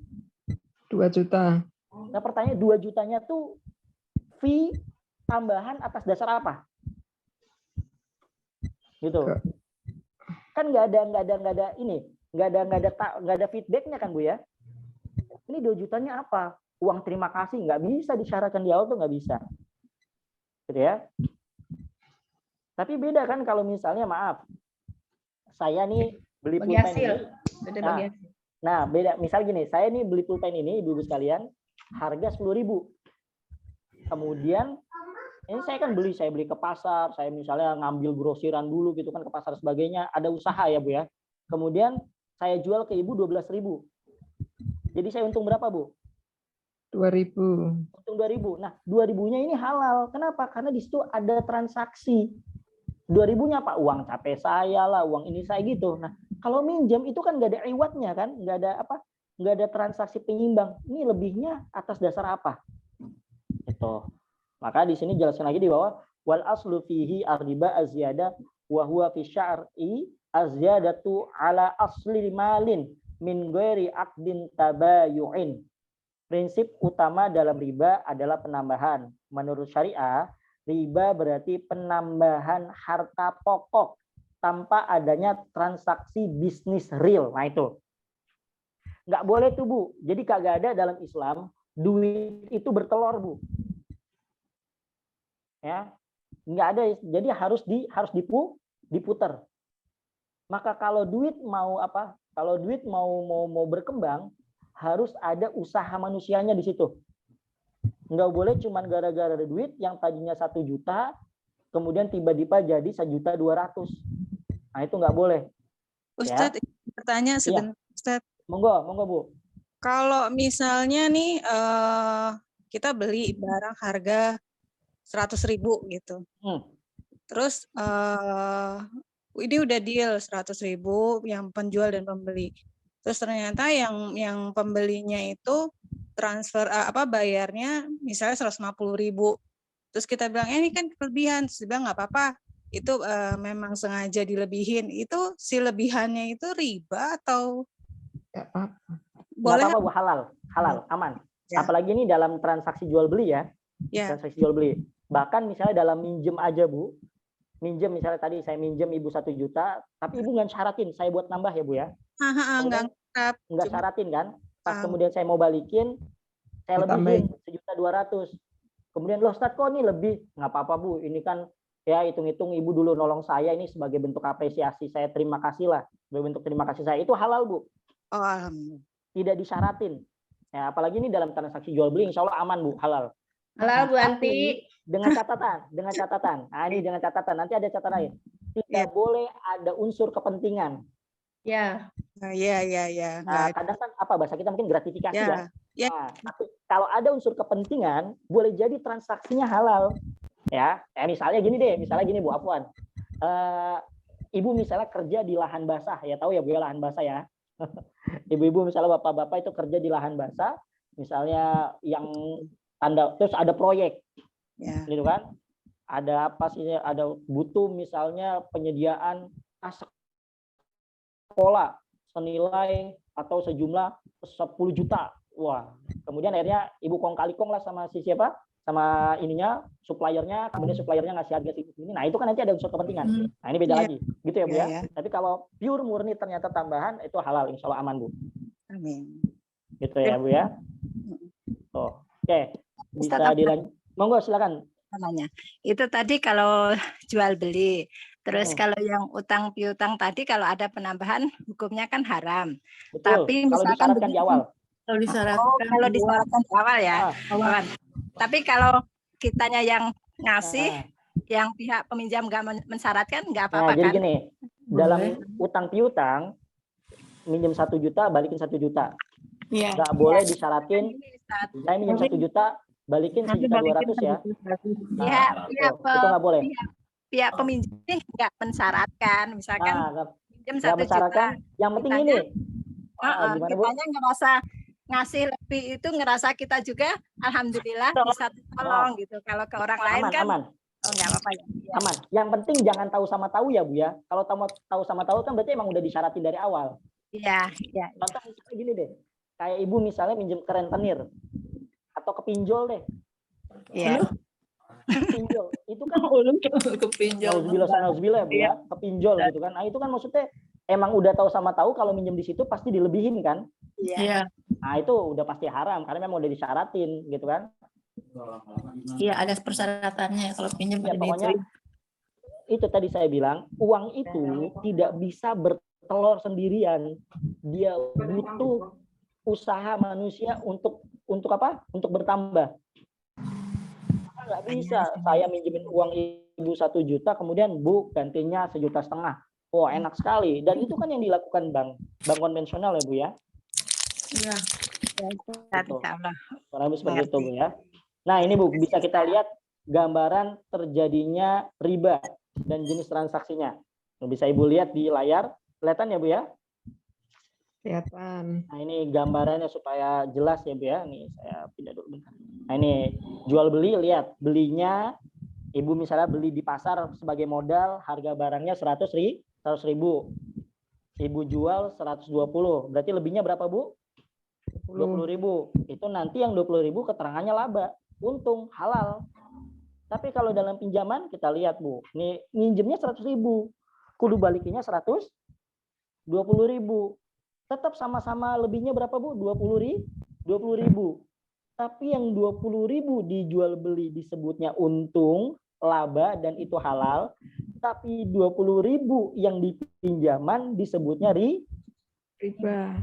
2 juta. Nah pertanyaan 2 jutanya tuh fee tambahan atas dasar apa? Gitu. Kan nggak ada ini. Nggak ada feedbacknya kan Bu ya? Ini 2 jutanya apa? Uang terima kasih, nggak bisa disyaratkan di awal tuh nggak bisa, gitu ya. Tapi beda kan kalau misalnya maaf, saya nih beli Bagi pulpen hasil. ini. Beda bagi hasil. Nah beda. Misal gini, saya nih beli pulpen ini ibu-ibu sekalian, harga 10.000. Kemudian ini saya beli ke pasar, saya misalnya ngambil grosiran dulu gitu kan ke pasar sebagainya, ada usaha ya Bu ya. Kemudian saya jual ke ibu 12.000. Jadi saya untung berapa Bu? 2.000. Untung 2.000. Nah 2.000-nya ini halal. Kenapa? Karena di situ ada transaksi. 2.000-nya apa? Uang capek saya lah, uang ini saya gitu. Nah kalau minjem itu kan nggak ada iwatnya kan, nggak ada apa? Nggak ada transaksi penyimbang. Ini lebihnya atas dasar apa? Itu. Maka di sini jelaskan lagi di bawah wal aslu fihi ar-riba az-ziyadah wa huwa fi syar'i az-ziyadatu ala asli malin min ghairi aqdin tabayu'in. Prinsip utama dalam riba adalah penambahan. Menurut syariah, riba berarti penambahan harta pokok tanpa adanya transaksi bisnis real. Nah itu. Nggak boleh tuh Bu. Jadi kagak ada dalam Islam duit itu bertelur Bu. Ya, nggak ada. Jadi harus diputar. Maka kalau duit mau apa? Kalau duit mau berkembang, harus ada usaha manusianya di situ. Nggak boleh cuma gara-gara ada duit yang tadinya 1 juta, kemudian tiba-tiba jadi 1.200.000. Nah itu nggak boleh. Ustadz, bertanya sebentar, Ustadz. Monggo Bu. Kalau misalnya nih kita beli barang harga 100.000 gitu. Terus ini udah deal 100.000 yang penjual dan pembeli. Terus ternyata yang pembelinya itu transfer bayarnya misalnya 150.000. Terus kita bilang ini kan kelebihan, terus dia bilang nggak apa-apa. Itu memang sengaja dilebihin. Itu si lebihannya itu riba atau boleh? Nggak apa-apa Bu, halal, aman. Ya. Apalagi ini dalam transaksi jual beli ya. Transaksi jual beli. Bahkan misalnya dalam minjem aja Bu. Minjem misalnya tadi saya minjem ibu 1 juta, tapi ibu nggak syaratin saya buat nambah ya Bu ya. Nggak syaratin kan. Pas kemudian saya mau balikin, saya lebihin 1.200.000. Kemudian loh Ustadz kok ini lebih? Nggak apa-apa Bu, ini kan ya hitung-hitung ibu dulu nolong saya, ini sebagai bentuk apresiasi saya, terima kasih lah. Sebagai bentuk terima kasih saya, itu halal Bu. Tidak disyaratin. Ya, apalagi ini dalam transaksi jual beli, insya Allah aman Bu, halal. Halal Bu Anti. Dengan catatan. Nah ini dengan catatan, nanti ada catatan lain. Tidak boleh ada unsur kepentingan. Ya. Nah, kadang kan apa bahasa kita mungkin gratifikasi ya. Nah, tapi kalau ada unsur kepentingan, boleh jadi transaksinya halal. Ya, misalnya gini Bu Afwan. Ibu misalnya kerja di lahan basah, ya tahu ya Bu ya lahan basah ya. Ibu-ibu misalnya bapak-bapak itu kerja di lahan basah, misalnya yang terus ada proyek, gitu kan? ada apa sih, ada butuh misalnya penyediaan tas sekolah senilai atau sejumlah 10 juta. Wah, kemudian akhirnya ibu kong kali kong lah sama si siapa, sama ininya, suppliernya, kemudian suppliernya ngasih harga segini. Nah itu kan nanti ada unsur kepentingan. Nah ini beda lagi, gitu ya Bu ya. Tapi kalau pure murni ternyata tambahan, itu halal, insya Allah aman Bu. Amin. Gitu ya Bu ya. Oh, oke, bisa dilanjut. Monggo silakan. Namanya. Itu tadi kalau jual beli. Terus kalau yang utang piutang tadi kalau ada penambahan hukumnya kan haram. Betul. Tapi Kalau misalkan disyaratkan di awal. Kalau disyaratkan, kalau disyaratkan di awal ya. Kawan. Tapi kalau kitanya yang ngasih, yang pihak peminjam nggak mensyaratkan nggak apa-apa Nah, jadi kan? gini, dalam utang piutang minjem 1 juta balikin 1 juta. Iya. Nggak boleh disyaratin. Saya minjem 1 juta balikin 1.200.000 ya. Pihak itu nggak boleh. Pihak peminjam ini nggak mensyaratkan, misalkan pinjam 1 juta. Mensyaratkan. Yang penting ini. Gimana Bu? Kitanya ngerasa ngasih lebih itu ngerasa kita juga alhamdulillah bisa tolong gitu. Kalau ke orang lain kan aman. Oh nggak apa-apa ya. Aman. Yang penting jangan tahu sama tahu ya Bu ya. Kalau tahu sama tahu kan berarti emang udah disyaratin dari awal. Iya. Contoh misalnya gini deh. Kayak ibu misalnya minjem ke rentenir atau ke pinjol deh. Iya. Pinjol itu kan kepinjol. Nauzubillah ya Bu ya, ke pinjol gitu kan. Nah itu kan maksudnya emang udah tahu sama tahu kalau minjem di situ pasti dilebihin kan. Iya. Nah itu udah pasti haram karena memang udah disyaratin gitu kan. Iya, ada persyaratannya kalau pinjam Ya, pokoknya itu tadi saya bilang uang itu tidak bisa bertelur sendirian. Dia butuh usaha manusia untuk apa? Untuk bertambah. Nggak bisa saya minjemin uang ibu 1 juta kemudian Bu gantinya 1,5 juta. Oh enak sekali. Dan itu kan yang dilakukan bank konvensional ya Bu ya. Iya. Kurang lebih seperti itu Bu ya. Nah ini Bu bisa kita lihat gambaran terjadinya riba dan jenis transaksinya. Bisa Ibu lihat di layar. Kelihatan ya Bu ya? Kelihatan. Nah ini gambarannya supaya jelas ya Bu ya. Nih saya pindah dulu bentar. Nah ini jual beli, lihat belinya Ibu misalnya beli di pasar sebagai modal, harga barangnya 100.000. Ibu jual 120. Berarti lebihnya berapa Bu? 20.000. Itu nanti yang 20.000 keterangannya laba, untung, halal. Tapi kalau dalam pinjaman kita lihat Bu, nih minjemnya 100.000, kudu balikinnya 120.000. Tetap sama-sama lebihnya berapa Bu? 20.000. Tapi yang 20.000 dijual beli disebutnya untung, laba dan itu halal. Tapi 20.000 yang dipinjaman disebutnya Riba.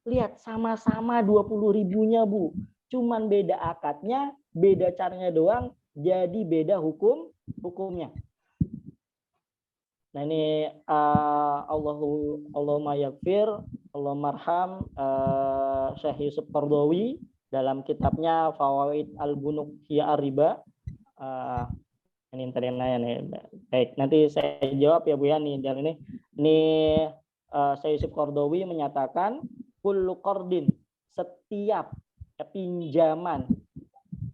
Lihat sama-sama 20.000-nya Bu. Cuman beda akadnya, beda caranya doang, jadi beda hukumnya. Nah ini Allahumma yaghfir, Allahumma arham Syekh Yusuf Qaradawi dalam kitabnya Fawaid al-Bunuk hiya ar-riba. Ini tadi nanya nih. Baik, nanti saya jawab ya Bu ya nih dan ini Syekh Yusuf Qaradawi menyatakan kullu qardin, setiap pinjaman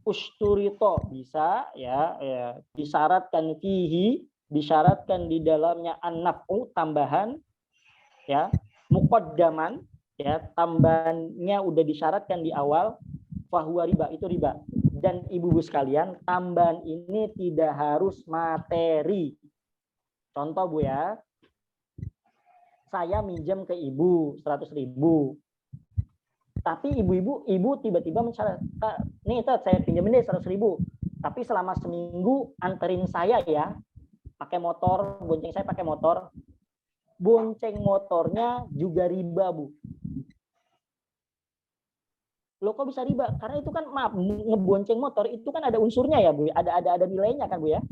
usturito bisa ya disyaratkan fihi, disyaratkan di dalamnya an-naf'u, tambahan ya, muqaddaman ya, tambahannya udah disyaratkan di awal, fahuwa riba, itu riba. Dan ibu-ibu sekalian, tambahan ini tidak harus materi. Contoh Bu ya, saya minjem ke ibu 100.000. Tapi ibu tiba-tiba mensyarat, nih saya pinjemin deh 100.000. Tapi selama seminggu anterin saya ya, pakai motor, bonceng saya pakai motor. Bonceng motornya juga riba Bu. Loh kok bisa riba? Karena itu kan maaf, ngebonceng motor itu kan ada unsurnya ya Bu, ada nilainya kan Bu ya.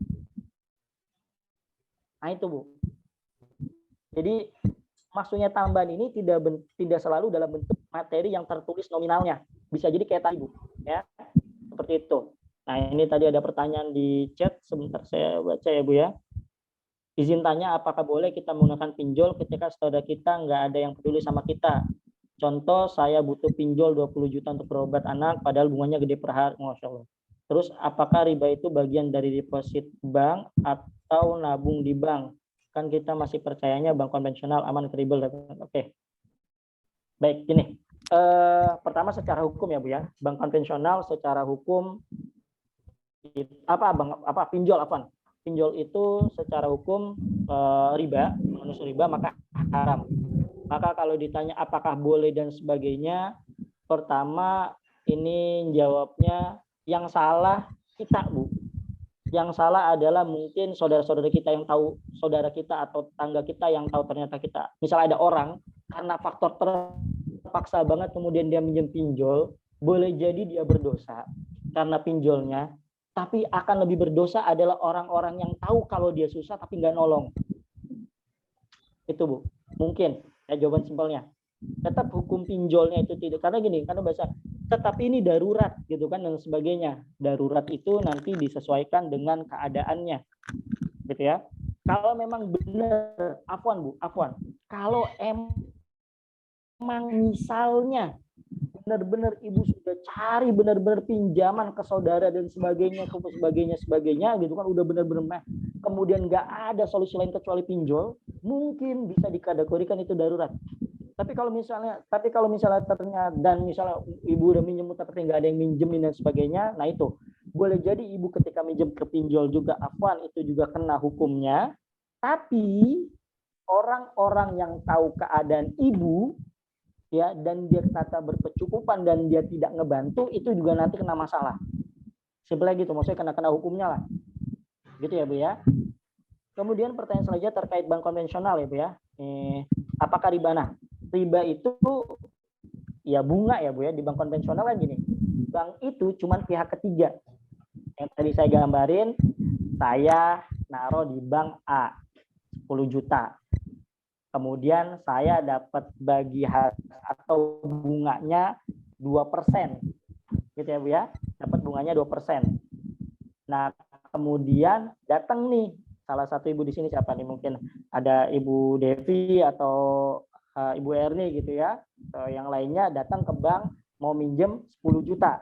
Nah itu Bu. Jadi maksudnya tambahan ini tidak selalu dalam bentuk materi yang tertulis nominalnya. Bisa jadi kayak tadi Bu, ya. Seperti itu. Nah, ini tadi ada pertanyaan di chat, sebentar saya baca ya Bu ya. Izin tanya apakah boleh kita menggunakan pinjol ketika saudara kita nggak ada yang peduli sama kita. Contoh saya butuh pinjol 20 juta untuk berobat anak padahal bunganya gede per hari. Masya Allah. Terus apakah riba itu bagian dari deposit bank atau nabung di bank? Kan kita masih percayanya bank konvensional aman, kredibel. Oke. Baik, gini. Pertama secara hukum ya Bu ya. Bank konvensional secara hukum pinjol itu secara hukum riba, mengandung riba, maka haram. Maka kalau ditanya apakah boleh dan sebagainya, pertama ini jawabnya yang salah kita, Bu. Yang salah adalah mungkin saudara-saudara kita yang tahu, saudara kita atau tetangga kita yang tahu ternyata kita. Misalnya ada orang karena faktor terpaksa banget kemudian dia minjem pinjol, boleh jadi dia berdosa karena pinjolnya, tapi akan lebih berdosa adalah orang-orang yang tahu kalau dia susah tapi nggak nolong. Itu Bu, mungkin ya jawaban simpelnya. Tetap hukum pinjolnya itu tidak, karena gini, karena bahasa tetapi ini darurat gitu kan dan sebagainya. Darurat itu nanti disesuaikan dengan keadaannya, gitu ya. Kalau memang benar, afwan. Kalau emang misalnya benar-benar ibu sudah cari benar-benar pinjaman ke saudara dan sebagainya gitu kan, udah benar-benar kemudian nggak ada solusi lain kecuali pinjol, mungkin bisa dikategorikan itu darurat. Tapi kalau misalnya ternyata dan misalnya ibu udah minjem tapi nggak ada yang minjemin dan sebagainya, nah itu boleh jadi ibu ketika minjem ke pinjol juga afwan itu juga kena hukumnya. Tapi orang-orang yang tahu keadaan ibu ya dan dia ternyata berkecukupan dan dia tidak ngebantu, itu juga nanti kena masalah. Simpelnya gitu, maksudnya kena hukumnya lah. Gitu ya Bu ya. Kemudian pertanyaan selanjutnya terkait bank konvensional ya Bu ya. Apakah riba? Nah, riba itu ya bunga ya Bu ya. Di bank konvensional kan gini, bank itu cuma pihak ketiga. Yang tadi saya gambarin, saya naruh di bank A 10 juta. Kemudian saya dapat bagi atau bunganya 2%. Gitu ya Bu ya. Dapat bunganya 2%. Nah, kemudian datang nih salah satu ibu di sini, siapa nih, mungkin ada Ibu Devi atau Ibu Erni gitu ya, atau yang lainnya datang ke bank mau minjem 10 juta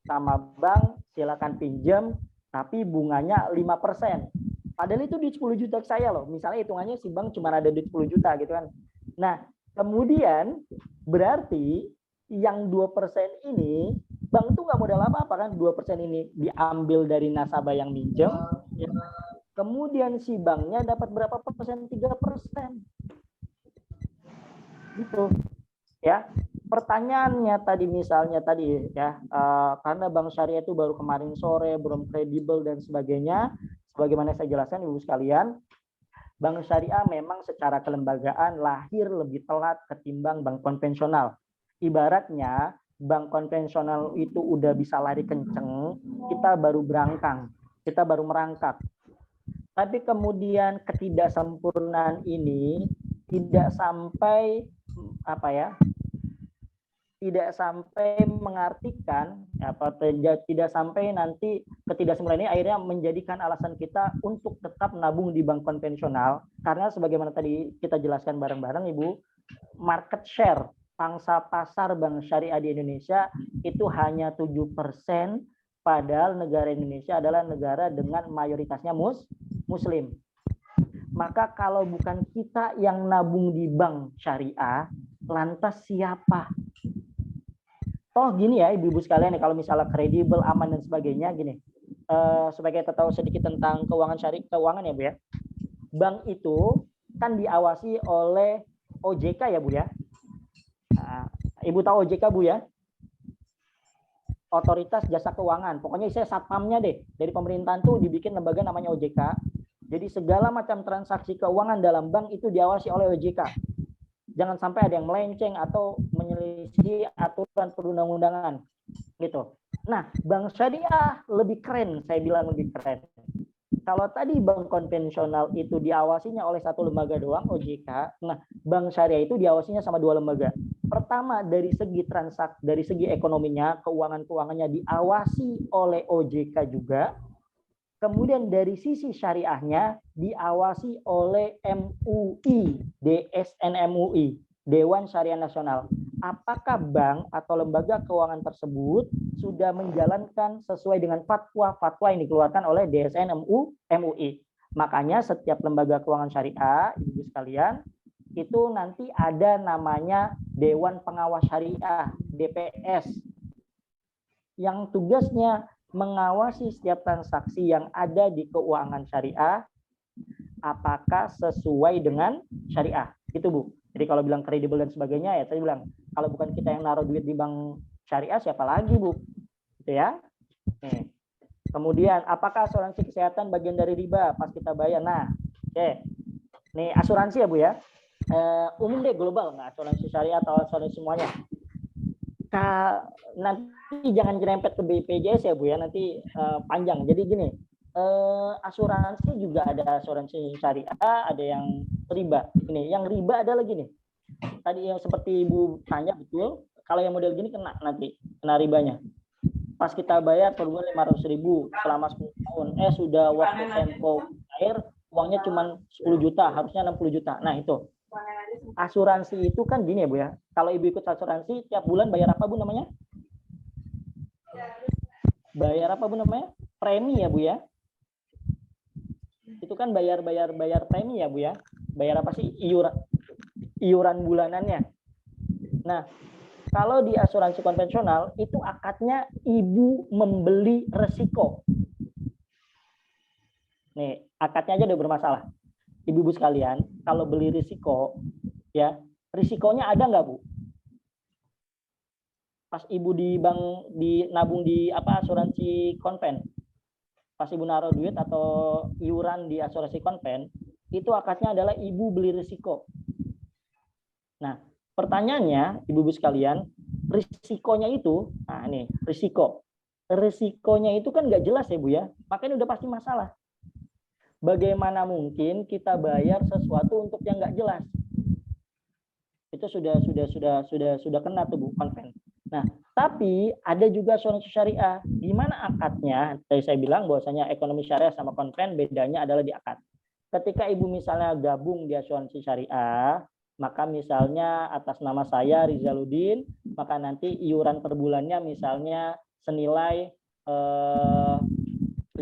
sama bank, silakan pinjam tapi bunganya 5%. Padahal itu di 10 juta saya loh, misalnya hitungannya si bank cuma ada di 10 juta gitu kan. Nah kemudian berarti yang 2% ini bank tuh nggak modal apa-apa kan, 2% ini diambil dari nasabah yang minjem ya. Kemudian si banknya dapat berapa persen? 3%. Gitu. Ya. Pertanyaannya tadi misalnya tadi ya, karena bank syariah itu baru kemarin sore, belum kredibel dan sebagainya, sebagaimana saya jelaskan Ibu sekalian, bank syariah memang secara kelembagaan lahir lebih telat ketimbang bank konvensional. Ibaratnya bank konvensional itu udah bisa lari kenceng, kita baru berangkang, kita baru merangkak. Tapi kemudian ketidaksempurnaan ini tidak sampai tidak sampai mengartikan tidak sampai nanti ketidaksempurnaan ini akhirnya menjadikan alasan kita untuk tetap nabung di bank konvensional, karena sebagaimana tadi kita jelaskan bareng-bareng Ibu, market share pangsa pasar bank syariah di Indonesia itu hanya 7%, padahal negara Indonesia adalah negara dengan mayoritasnya Muslim. Maka kalau bukan kita yang nabung di bank syariah, lantas siapa? Toh gini ya ibu-ibu sekalian, kalau misalnya kredibel, aman dan sebagainya gini, supaya kita tahu sedikit tentang keuangan ya Bu ya. Bank itu kan diawasi oleh OJK ya Bu ya. Nah, Ibu tahu OJK Bu ya? Otoritas Jasa Keuangan. Pokoknya saya satpamnya deh. Dari pemerintahan tuh dibikin lembaga namanya OJK. Jadi segala macam transaksi keuangan dalam bank itu diawasi oleh OJK. Jangan sampai ada yang melenceng atau menyelisih aturan perundang-undangan gitu. Nah, bank syariah lebih keren, saya bilang lebih keren. Kalau tadi bank konvensional itu diawasinya oleh satu lembaga doang, OJK. Nah, bank syariah itu diawasinya sama dua lembaga. Pertama, dari segi dari segi ekonominya, keuangannya diawasi oleh OJK juga. Kemudian dari sisi syariahnya diawasi oleh MUI, DSN MUI, Dewan Syariah Nasional. apakah bank atau lembaga keuangan tersebut sudah menjalankan sesuai dengan fatwa-fatwa yang dikeluarkan oleh DSN MUI. Makanya setiap lembaga keuangan syariah, ibu sekalian, itu nanti ada namanya Dewan Pengawas Syariah, DPS, yang tugasnya mengawasi setiap transaksi yang ada di keuangan syariah, apakah sesuai dengan syariah. Gitu, Bu. Jadi kalau bilang kredibel dan sebagainya, ya saya bilang, kalau bukan kita yang naruh duit di bank syariah, siapa lagi, Bu? Gitu ya. Nih. Kemudian, apakah asuransi kesehatan bagian dari riba pas kita bayar? Nah, oke. Nih, asuransi ya, Bu ya. Umum deh, global, nggak asuransi syariah atau asuransi semuanya. Nanti jangan nyerempet ke BPJS ya, Bu ya, nanti panjang. Jadi gini, asuransi juga ada asuransi syariah, ada yang riba. Ini yang riba ada lagi nih. Tadi yang seperti Ibu tanya betul, kalau yang model gini kena nanti, kena ribanya. Pas kita bayar per bulan 500.000 selama 10 tahun, sudah waktu tempo air, uangnya cuma 10 juta, harusnya 60 juta. Nah itu, asuransi itu kan gini ya, Bu ya. Kalau Ibu ikut asuransi, tiap bulan bayar apa, Bu, namanya? Bayar apa, Bu, namanya? Premi ya, Bu ya. Itu kan bayar premi ya, Bu ya. Bayar apa sih? Iuran bulanannya. Nah, kalau di asuransi konvensional itu akadnya Ibu membeli resiko. Nih, akadnya aja udah bermasalah. Ibu-ibu sekalian, kalau beli risiko, ya, risikonya ada nggak, Bu? Pas Ibu di bank, nabung di asuransi konven, pas Ibu naruh duit atau iuran di asuransi konven, itu akadnya adalah Ibu beli risiko. Nah, pertanyaannya, Ibu-ibu sekalian, risikonya itu, nah ini, risikonya itu kan nggak jelas ya, Bu ya, makanya udah pasti masalah. Bagaimana mungkin kita bayar sesuatu untuk yang nggak jelas? Itu sudah kena tuh, Bu, konven. Nah, tapi ada juga asuransi syariah. Di mana akadnya? Tadi saya bilang bahwasanya ekonomi syariah sama konven bedanya adalah di akad. Ketika Ibu misalnya gabung di asuransi syariah, maka misalnya atas nama saya Rizaludin, maka nanti iuran per bulannya misalnya senilai 500.000.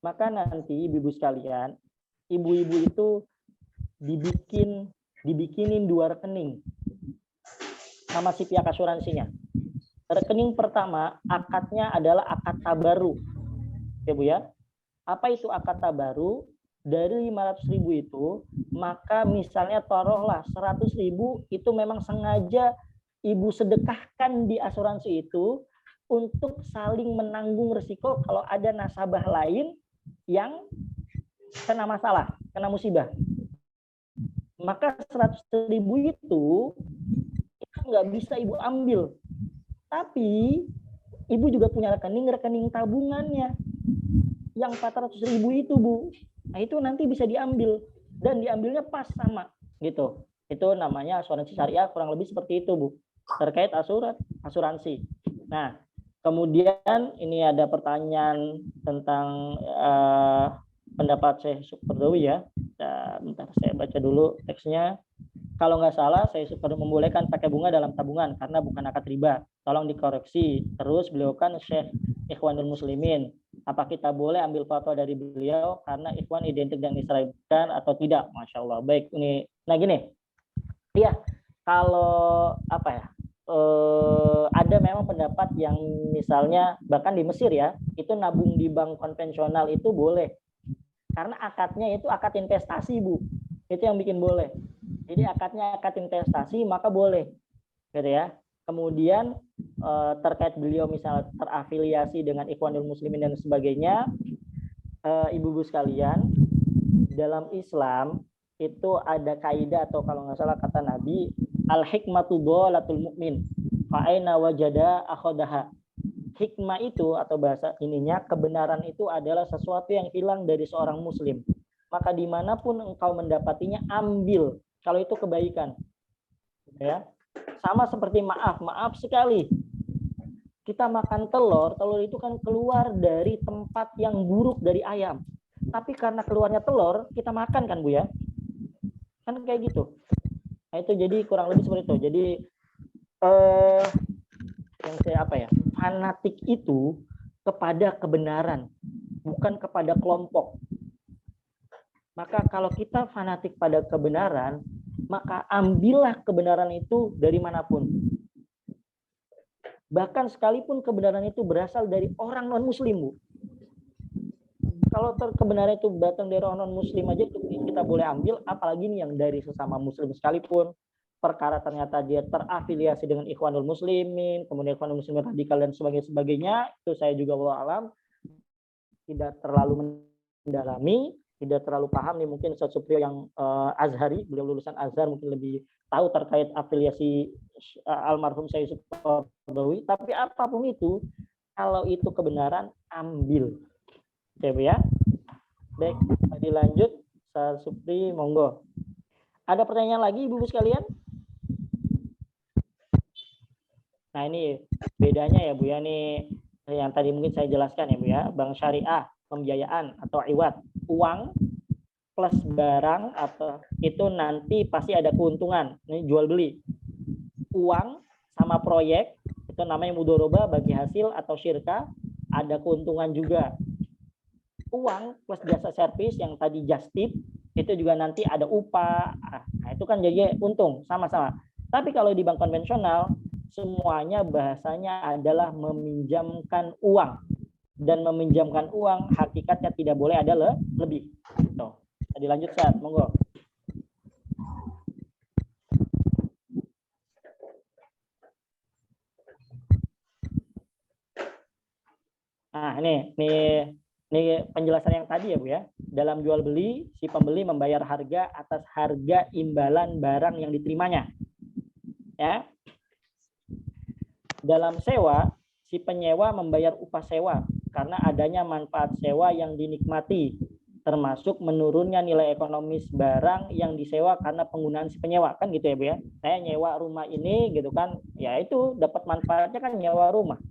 Maka nanti ibu-ibu sekalian, ibu-ibu itu dibikinin 2 rekening sama si pihak asuransinya. Rekening pertama akadnya adalah akad tabaru, ya, Bu ya. Apa itu akad tabaru? Dari 500.000 itu, maka misalnya taruhlah 100.000 itu memang sengaja Ibu sedekahkan di asuransi itu untuk saling menanggung risiko kalau ada nasabah lain yang kena masalah, kena musibah. Maka 100.000 itu nggak bisa Ibu ambil. Tapi Ibu juga punya rekening tabungannya yang 400.000 itu, Bu. Nah, itu nanti bisa diambil dan diambilnya pas sama gitu. Itu namanya asuransi syariah, kurang lebih seperti itu, Bu. Terkait asuransi. Nah, kemudian ini ada pertanyaan tentang pendapat Syekh Supardawi ya. Bentar saya baca dulu teksnya. Kalau nggak salah, Syekh Supardawi membolehkan pakai bunga dalam tabungan karena bukan akad riba. Tolong dikoreksi. Terus beliau kan Syekh Ikhwanul Muslimin. Apa kita boleh ambil fatwa dari beliau karena Ikhwan identik dengan Israelikan atau tidak? Masya Allah. Baik, ini. Nah gini, ya kalau apa ya? Ada memang pendapat yang misalnya bahkan di Mesir ya, itu nabung di bank konvensional itu boleh. Karena akadnya itu akad investasi, Bu. Itu yang bikin boleh. Jadi akadnya akad investasi, maka boleh. Gitu ya. Kemudian terkait beliau misalnya terafiliasi dengan Ikhwanul Muslimin dan sebagainya, ibu-ibu sekalian, dalam Islam itu ada kaidah atau kalau nggak salah kata Nabi, al-hikmatu dhalatul mu'min, fa aina wajada akhadaha. Hikmah itu atau bahasa ininya, kebenaran itu adalah sesuatu yang hilang dari seorang muslim. Maka dimanapun engkau mendapatinya, ambil. Kalau itu kebaikan. Ya. Sama seperti maaf sekali. Kita makan telur itu kan keluar dari tempat yang buruk dari ayam. Tapi karena keluarnya telur, kita makan kan, Bu ya? Kan kayak gitu. Nah, itu jadi kurang lebih seperti itu. Jadi yang saya fanatik itu kepada kebenaran, bukan kepada kelompok. Maka kalau kita fanatik pada kebenaran, maka ambillah kebenaran itu dari manapun. Bahkan sekalipun kebenaran itu berasal dari orang non-muslim, Bu. Kalau kebenaran itu datang dari orang non-muslim aja kita boleh ambil, apalagi nih yang dari sesama muslim sekalipun. Perkara ternyata dia terafiliasi dengan Ikhwanul Muslimin, kemudian Ikhwanul Muslimin radikal dan sebagainya, itu saya juga wallahu alam tidak terlalu mendalami, tidak terlalu paham nih, mungkin Ustaz Suprio yang Azhari, beliau lulusan Azhar mungkin lebih tahu terkait afiliasi almarhum Syekh Yusuf Qaradawi. Tapi apapun itu, kalau itu kebenaran, ambil. Oke, Bu ya. Baik, dilanjut Ustaz Supri, monggo. Ada pertanyaan lagi Ibu-ibu sekalian? Nah, ini bedanya ya Bu ya, nih yang tadi mungkin saya jelaskan ya Bu ya. Bank syariah, pembiayaan atau iwat, uang plus barang atau itu nanti pasti ada keuntungan. Ini jual beli. Uang sama proyek itu namanya mudoroba bagi hasil atau syirka, ada keuntungan juga. Uang plus jasa servis yang tadi just tip itu juga nanti ada upah. Nah, itu kan jadi untung sama-sama. Tapi kalau di bank konvensional semuanya bahasanya adalah meminjamkan uang, dan meminjamkan uang hakikatnya tidak boleh ada lebih. Tuh. Dilanjut Ustaz, monggo. Nah, ini penjelasan yang tadi ya Bu ya. Dalam jual beli, si pembeli membayar harga atas harga imbalan barang yang diterimanya. Ya. Dalam sewa, si penyewa membayar upah sewa karena adanya manfaat sewa yang dinikmati, termasuk menurunnya nilai ekonomis barang yang disewa karena penggunaan si penyewa. Kan gitu ya Bu ya. Saya nyewa rumah ini gitu kan, ya itu dapat manfaatnya kan nyewa rumah.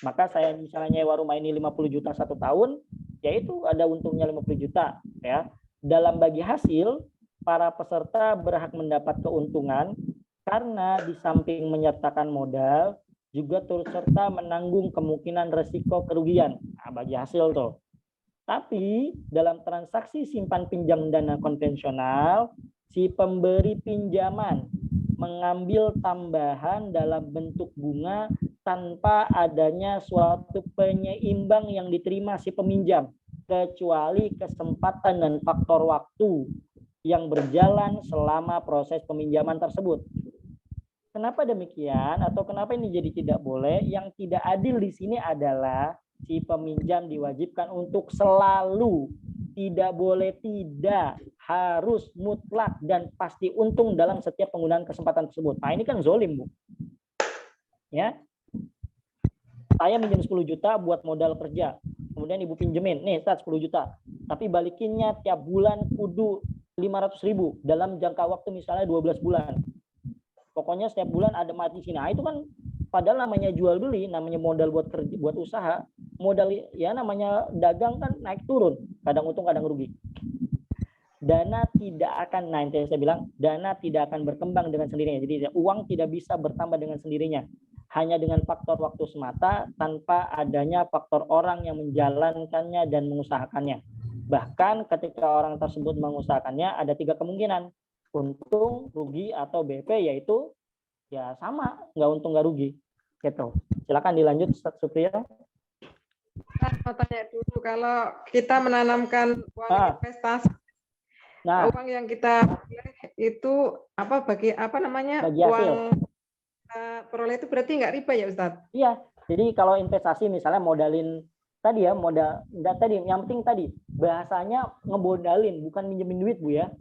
Maka saya misalnya nyewa rumah ini 50 juta 1 tahun, ya itu ada untungnya 50 juta ya. Dalam bagi hasil, para peserta berhak mendapat keuntungan karena di samping menyertakan modal, juga turut serta menanggung kemungkinan resiko kerugian. Nah, bagi hasil tuh. Tapi dalam transaksi simpan pinjam dana konvensional, si pemberi pinjaman mengambil tambahan dalam bentuk bunga tanpa adanya suatu penyeimbang yang diterima si peminjam, kecuali kesempatan dan faktor waktu yang berjalan selama proses peminjaman tersebut. Kenapa demikian atau kenapa ini jadi tidak boleh? Yang tidak adil di sini adalah si peminjam diwajibkan untuk selalu, tidak boleh tidak, harus mutlak dan pasti untung dalam setiap penggunaan kesempatan tersebut. Nah, ini kan zolim, Bu. Ya. Saya minjem 10 juta buat modal kerja. Kemudian Ibu pinjemin, nih Ustaz 10 juta. Tapi balikinnya tiap bulan kudu 500.000 dalam jangka waktu misalnya 12 bulan. Pokoknya setiap bulan ada mati sini. Nah, itu kan padahal namanya jual beli, namanya modal buat kerja, buat usaha, modal ya namanya dagang kan naik turun, kadang untung kadang rugi. Dana tidak akan, nah yang saya bilang, dana tidak akan berkembang dengan sendirinya. Jadi uang tidak bisa bertambah dengan sendirinya. Hanya dengan faktor waktu semata tanpa adanya faktor orang yang menjalankannya dan mengusahakannya. Bahkan ketika orang tersebut mengusahakannya ada 3 kemungkinan. Untung, rugi, atau BP, yaitu ya sama, nggak untung nggak rugi. Gitu. Silakan dilanjut Ustaz Supriya. Saya mau tanya dulu, kalau kita menanamkan uang investasi, uang yang kita itu bagi uang peroleh itu berarti nggak riba ya Ustaz? Iya. Jadi kalau investasi misalnya modalin tadi ya, yang penting tadi bahasanya ngebodalin, bukan minjemin duit Bu ya.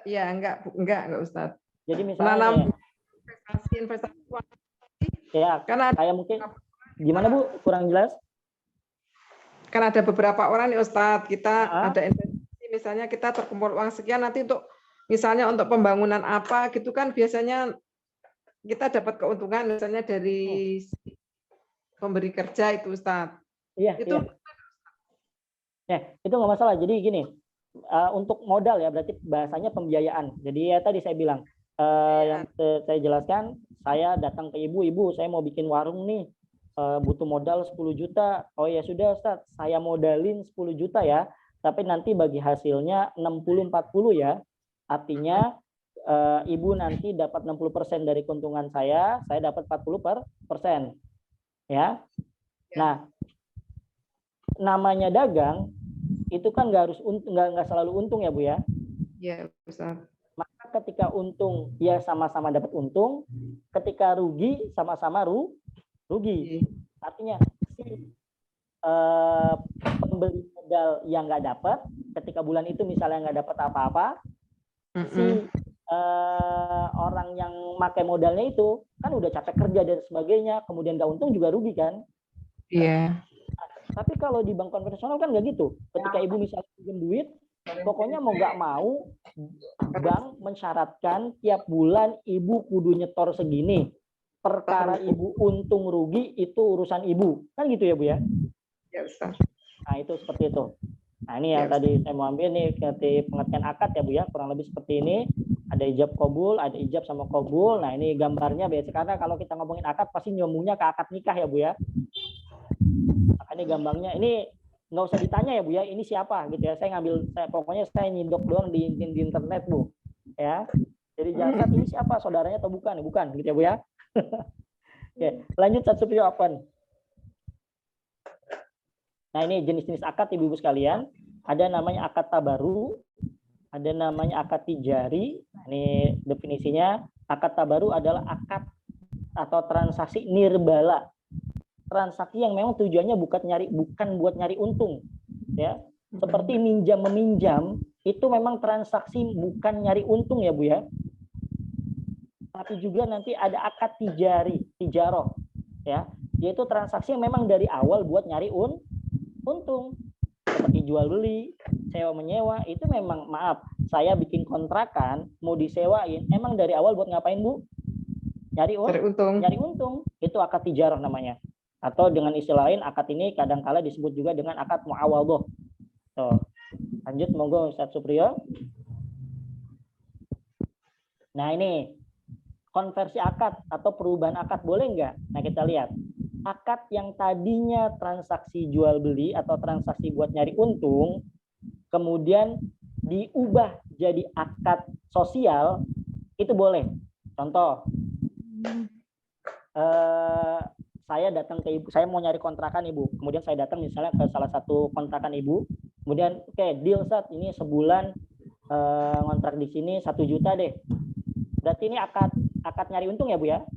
Ya, enggak Ustaz. Jadi misalnya investasi uang. Ya, karena kayak mungkin gimana Bu? Kurang jelas? Kan ada beberapa orang nih Ustaz, kita ada investasi, misalnya kita terkumpul uang sekian nanti untuk misalnya untuk pembangunan apa gitu kan biasanya kita dapat keuntungan misalnya dari pemberi kerja itu Ustaz. Iya, itu. Ya, itu nggak masalah. Jadi gini, untuk modal ya berarti bahasanya pembiayaan. Jadi ya tadi saya bilang Yang saya jelaskan, saya datang ke ibu, saya mau bikin warung nih, butuh modal 10 juta. Oh ya sudah Ustaz, saya modalin 10 juta ya, tapi nanti bagi hasilnya 60-40 ya. Artinya ibu nanti dapat 60% dari keuntungan saya dapat 40%. Ya. Nah, namanya dagang itu kan nggak selalu untung ya Bu ya. Iya, Ustaz. Maka ketika untung ya sama-sama dapat untung, ketika rugi sama-sama rugi. Artinya si pembeli modal yang nggak dapat, ketika bulan itu misalnya nggak dapat apa-apa, si orang yang pakai modalnya itu kan udah capek kerja dan sebagainya, kemudian nggak untung juga rugi kan? Iya. Tapi kalau di bank konvensional kan nggak gitu. Ketika ibu misalnya pinjam duit, pokoknya mau nggak mau bank mensyaratkan tiap bulan ibu kudu nyetor segini. Perkara ibu untung rugi itu urusan ibu. Kan gitu ya Bu ya? Ya Ustaz. Nah itu seperti itu. Nah ini yang tadi saya mau ambil nih pengertian akad ya Bu ya. Kurang lebih seperti ini. Ada ijab kabul, ada ijab sama kabul. Nah ini gambarnya biasa, karena kalau kita ngomongin akad pasti nyambungnya ke akad nikah ya Bu ya. Ini gambarnya, ini nggak usah ditanya ya Bu ya, ini siapa gitu ya. Pokoknya saya nyindok doang di internet Bu. Ya. Jadi jangan ini siapa, saudaranya atau bukan? Bukan gitu ya Bu ya. Oke, lanjut Ustaz Supriyo Afwan. Nah, ini jenis-jenis akad Ibu-ibu sekalian. Ada namanya akad tabaru, ada namanya akad tijari. Ini definisinya, akad tabaru adalah akad atau transaksi nirbala. Transaksi yang memang tujuannya bukan buat nyari untung, ya. Seperti minjam meminjam itu memang transaksi bukan nyari untung ya Bu ya. Tapi juga nanti ada akad tijaroh, ya, yaitu transaksi yang memang dari awal buat nyari untung. Seperti jual beli, sewa menyewa, itu memang saya bikin kontrakan mau disewain, emang dari awal buat ngapain Bu? Nyari untung. Itu akad tijaroh namanya. Atau dengan istilah lain, akad ini kadang-kala disebut juga dengan akad muawadhah. Tuh. Lanjut monggo Ustaz Supriyo. Nah ini konversi akad atau perubahan akad boleh nggak? Nah kita lihat. Akad yang tadinya transaksi jual beli atau transaksi buat nyari untung, kemudian diubah jadi akad sosial, itu boleh. Contoh, saya datang ke ibu, saya mau nyari kontrakan ibu, kemudian saya datang misalnya ke salah satu kontrakan ibu, kemudian deal Ustaz, ini sebulan ngontrak di sini 1 juta deh. Berarti ini akad nyari untung ya Bu ya?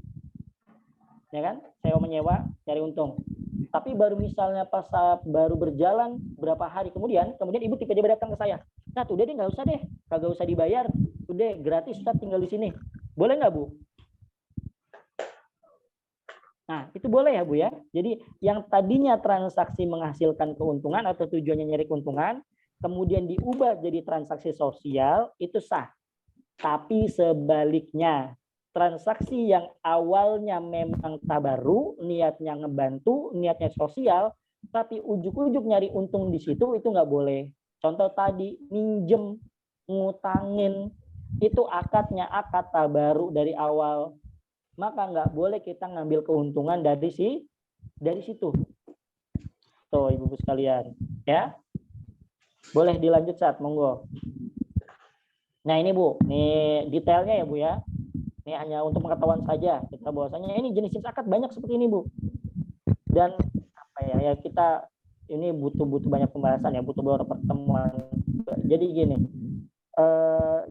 Ya kan? Sewa menyewa nyari untung. Tapi baru misalnya pas baru berjalan berapa hari kemudian ibu tiba-tiba datang ke saya. Nah, udah deh nggak usah deh, kagak usah dibayar, udah gratis Ustaz tinggal di sini. Boleh nggak Bu? Nah, itu boleh ya Bu ya. Jadi yang tadinya transaksi menghasilkan keuntungan atau tujuannya nyari keuntungan, kemudian diubah jadi transaksi sosial, itu sah. Tapi sebaliknya, transaksi yang awalnya memang tabaru, niatnya ngebantu, niatnya sosial, tapi ujuk-ujuk nyari untung di situ, itu nggak boleh. Contoh tadi, minjem, ngutangin, itu akadnya akad tabaru dari awal. Maka nggak boleh kita ngambil keuntungan dari situ. Tuh ibu-ibu sekalian, ya. Boleh dilanjut Ustaz, monggo. Nah ini Bu, ini detailnya ya Bu ya. Ini hanya untuk pengetahuan saja. Kita bahwasanya ini jenis-jenis akad banyak seperti ini Bu. Dan ya kita ini butuh banyak pembahasan ya, butuh beberapa pertemuan. Jadi gini,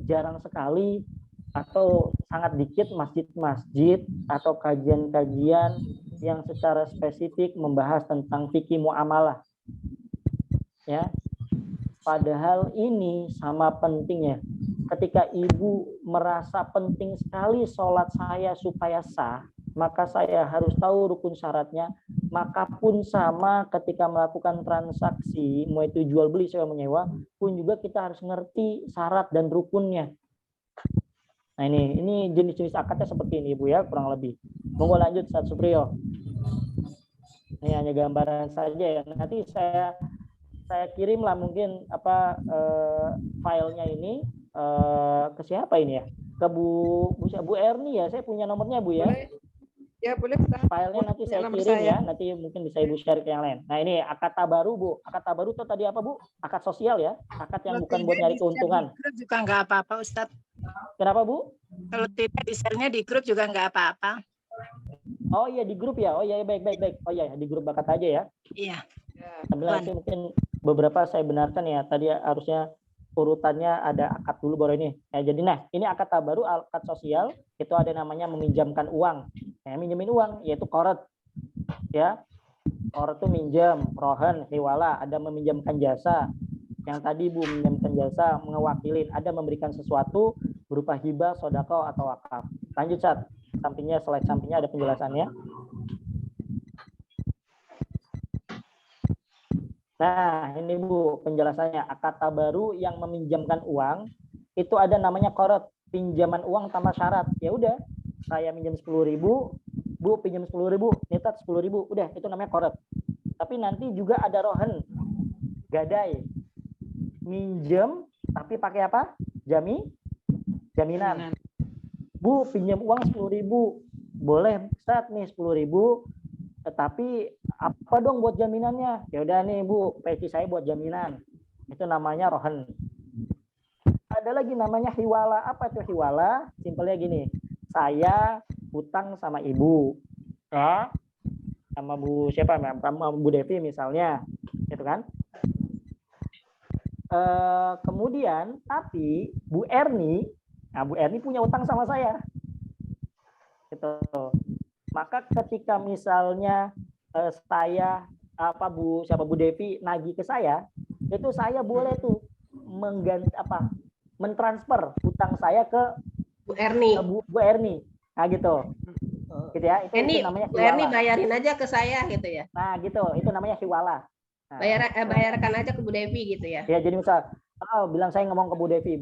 jarang sekali atau sangat dikit masjid-masjid atau kajian-kajian yang secara spesifik membahas tentang fikih muamalah. Ya. Padahal ini sama pentingnya. Ketika ibu merasa penting sekali sholat saya supaya sah, maka saya harus tahu rukun syaratnya. Maka pun sama ketika melakukan transaksi, mau itu jual beli sewa menyewa, pun juga kita harus ngerti syarat dan rukunnya. Nah ini jenis-jenis akadnya seperti ini Ibu ya, kurang lebih. Monggo lanjut Ustaz Supriyo. Ini hanya gambaran saja ya. Nanti saya kirimlah mungkin filenya ini ke siapa ini ya? ke Bu Erni ya. Saya punya nomornya Bu ya. Boleh. Ya boleh Ustaz. Filenya nanti saya Nomor kirim saya. ya. Nanti mungkin bisa Ibu share ke yang lain. Nah ini akad tabaru Bu. Akad tabaru itu tadi apa Bu? Akad sosial ya. Akad yang bukan buat nyari keuntungan. Di grup juga nggak apa-apa Ustadz. Kenapa Bu? Kalau tidak di share-nya di grup juga nggak apa-apa. Oh iya di grup ya. Oh iya baik. Oh iya di grup bakat aja ya. Iya. Sambil nanti mungkin beberapa saya benarkan ya. Tadi harusnya urutannya ada akad dulu baru ini. Jadi ini akad tabaru, akad sosial itu ada namanya meminjamkan uang. Minjemin uang yaitu qorad. Ya. Qorad itu minjam, rohan, hiwala, ada meminjamkan jasa. Yang tadi Bu meminjamkan jasa, mewakilin, ada memberikan sesuatu berupa hibah, sedekah atau wakaf. Lanjut Sat. Slide sampingnya ada penjelasannya. Nah, ini Bu penjelasannya. Akad tabaru yang meminjamkan uang itu ada namanya qorad, pinjaman uang tanpa syarat. Ya udah, saya minjam 10.000, Bu pinjam 10.000, nitat 10.000, udah itu namanya qorad. Tapi nanti juga ada rohan, gadai, minjem tapi pakai apa? Jaminan. Bu pinjam uang 10.000, boleh Ustaz nih 10.000. Tetapi apa dong buat jaminannya? Ya udah nih Bu, peci saya buat jaminan. Itu namanya rohan. Ada lagi namanya hiwala. Apa itu hiwala? Simpelnya gini. Saya hutang sama Ibu. Ya. Sama Bu siapa? Sama Bu Devi misalnya. Gitu kan? Kemudian tapi Bu Erni punya utang sama saya. Gitu. Maka ketika misalnya saya Bu Devi nagih ke saya, itu saya boleh tuh mentransfer utang saya ke Bu Erni. Bu Erni. Nah gitu. Gitu ya. Itu namanya Bu Erni bayarin aja ke saya gitu ya. Nah, gitu. Itu namanya hiwala. Nah, bayarkan aja ke Bu Devi gitu ya. Ya, jadi misal bilang saya ngomong ke Bu Devi,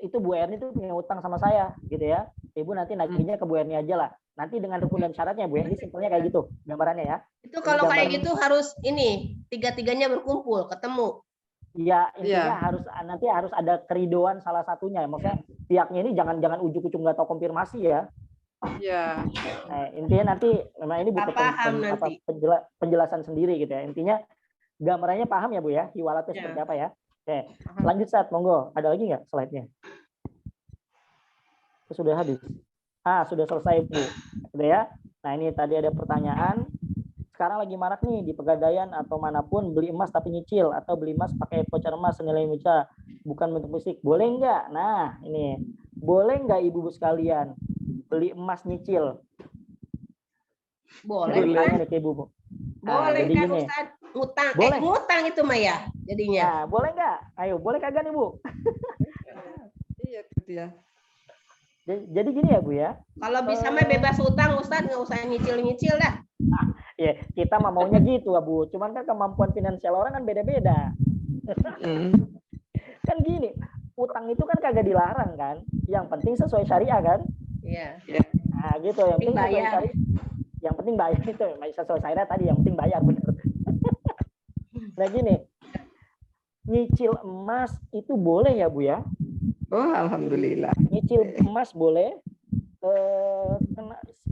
itu Bu Erni tuh punya utang sama saya gitu ya. Ibu nanti nagihnya ke Bu Erni aja lah. Nanti dengan rukun dan syaratnya Bu Erni simpelnya kayak gitu gambarannya ya. Itu kalau kayak gitu harus tiga-tiganya berkumpul, ketemu. Iya, intinya harus ada keridoan salah satunya. Maksudnya pihaknya ini jangan ujuk-ujuk nggak tahu konfirmasi ya. Iya. Intinya nanti memang ini butuh penjelasan sendiri gitu ya. Intinya gambarannya paham ya Bu ya. Hiwala itu seperti apa ya. Oke, lanjut Sat, monggo. Ada lagi nggak slide-nya? Sudah habis. Sudah selesai Bu. Gitu ya. Nah ini tadi ada pertanyaan. Sekarang lagi marak nih di Pegadaian atau manapun beli emas tapi nyicil atau beli emas pakai voucher emas senilai mucha bukan bentuk fisik. Boleh nggak? Nah ini boleh nggak Ibu-ibu sekalian beli emas nyicil? Boleh kan? Ibu. Boleh kan Ustaz? Ngutang itu Maya jadinya. Nah, boleh nggak? Ayo, boleh kagak nih Bu? Iya gitu ya. Jadi gini ya Bu ya. Kalau bisa mah bebas utang Ustaz, nggak usah nyicil-nyicil dah. Ya, kita mah maunya gitu Bu. Cuman kan kemampuan finansial orang kan beda-beda. Kan gini, utang itu kan kagak dilarang kan. Yang penting sesuai syariah kan. Iya. Nah gitu, yang penting bayar. Yang penting bayar itu, sesuai syariah tadi, yang penting bayar benar. Nah gini, nyicil emas itu boleh ya Bu ya? Oh alhamdulillah. Nyicil emas boleh.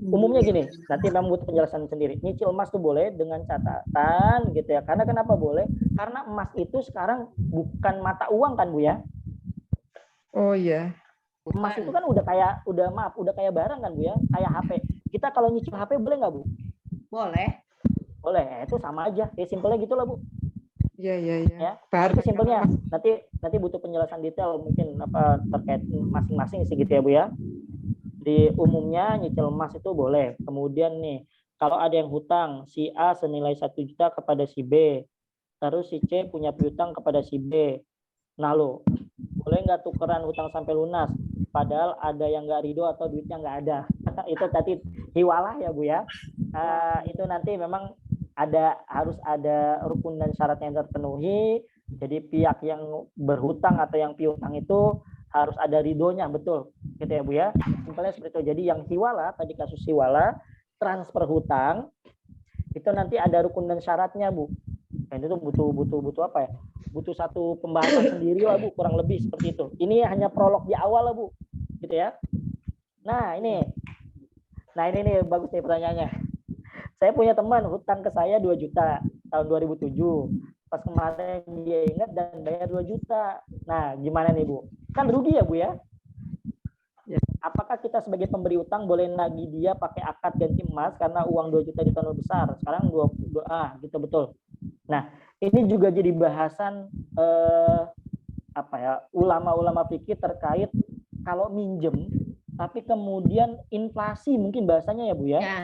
Umumnya gini, nanti memang butuh penjelasan sendiri. Nyicil emas tuh boleh dengan catatan gitu ya. Karena kenapa boleh? Karena emas itu sekarang bukan mata uang kan Bu ya? Oh iya. Emas itu kan udah kayak barang kan Bu ya, kayak HP. Kita kalau nyicil HP boleh nggak Bu? Boleh. Boleh, itu sama aja. Ya simpelnya gitu lah Bu. Iya. Ya, itu simpelnya. Nanti butuh penjelasan detail mungkin apa terkait masing-masing sih gitu ya Bu ya. Di umumnya nyicil emas itu boleh. Kemudian nih, kalau ada yang hutang si A senilai 1 juta kepada si B, terus si C punya piutang kepada si B. Nah lo, boleh nggak tukeran hutang sampai lunas? Padahal ada yang nggak ridho atau duitnya nggak ada. Itu tadi hiwalah ya Bu ya. Itu nanti memang harus ada rukun dan syarat yang terpenuhi. Jadi pihak yang berhutang atau yang piutang itu harus ada ridhonya, betul gitu ya Bu ya. Simpelnya seperti itu. Jadi yang hiwala, tadi kasus hiwala, transfer hutang, itu nanti ada rukun dan syaratnya Bu. Dan itu butuh apa ya? Butuh satu pembahasan sendiri lah Bu, kurang lebih seperti itu. Ini hanya prolog di awal lah Bu, gitu ya. Nah ini nih bagus nih pertanyaannya. Saya punya teman hutang ke saya 2 juta tahun 2007. Pas kemarin dia ingat dan bayar 2 juta. Nah gimana nih Bu? Kan rugi ya Bu ya? Apakah kita sebagai pemberi utang boleh nagih dia pakai akad ganti emas karena uang 2 juta di tahun besar? Sekarang 22 gitu betul. Nah, ini juga jadi bahasan ulama-ulama fikih terkait kalau minjem tapi kemudian inflasi mungkin bahasanya ya Bu ya. Ya,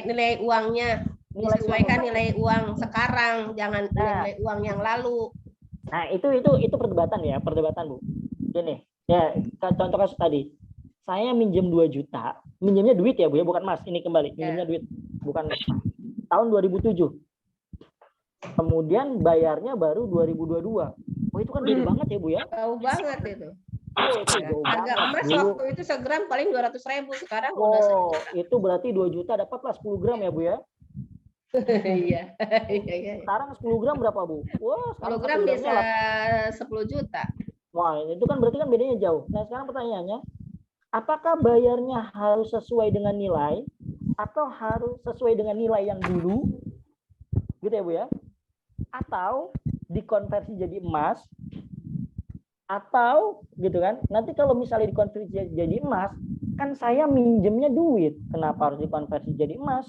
nilai uangnya disesuaikan nilai uang sekarang, jangan nilai uang yang lalu. Nah, itu perdebatan ya, Bu. Gini, ya contoh kasus tadi. Saya minjem 2 juta, minjemnya duit ya Bu ya, bukan emas. Ini kembali, minjemnya duit, bukan emas. Tahun 2007. Kemudian bayarnya baru 2022. Oh, itu kan gede banget ya Bu ya? Jauh banget itu. Oh, itu jauh Harga banget. emas Dulu, waktu itu segram paling 200.000, sekarang udah oh, itu berarti 2 juta dapatlah 10 gram ya Bu ya? Iya. Sekarang 10 gram berapa Bu? Wah, 10 gram bisa 10 juta. Wah, itu kan berarti kan bedanya jauh. Nah, sekarang pertanyaannya, apakah bayarnya harus sesuai dengan nilai atau harus sesuai dengan nilai yang dulu? Gitu ya Bu ya? Atau dikonversi jadi emas? Atau gitu kan? Nanti kalau misalnya dikonversi jadi emas, kan saya minjemnya duit. Kenapa harus dikonversi jadi emas?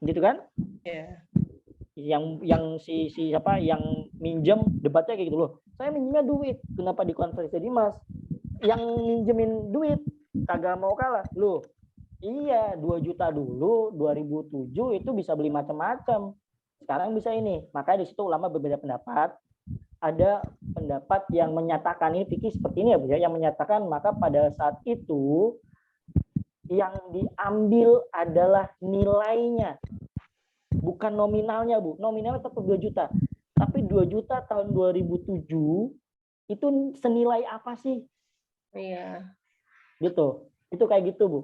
Gitu kan? Iya. Yang yang minjem debatnya kayak gitu loh. Saya minjemnya duit, kenapa dikonversi jadi emas? Yang minjemin duit kagak mau kalah. Loh, iya 2 juta dulu 2007 itu bisa beli macam-macam. Sekarang bisa ini. Makanya di situ ulama berbeda pendapat. Ada pendapat yang menyatakan ini fikih seperti ini ya Bu ya, yang menyatakan maka pada saat itu yang diambil adalah nilainya. Bukan nominalnya Bu. Nominalnya tetap 2 juta. Tapi 2 juta tahun 2007 itu senilai apa sih? Iya. Gitu. Itu kayak gitu Bu.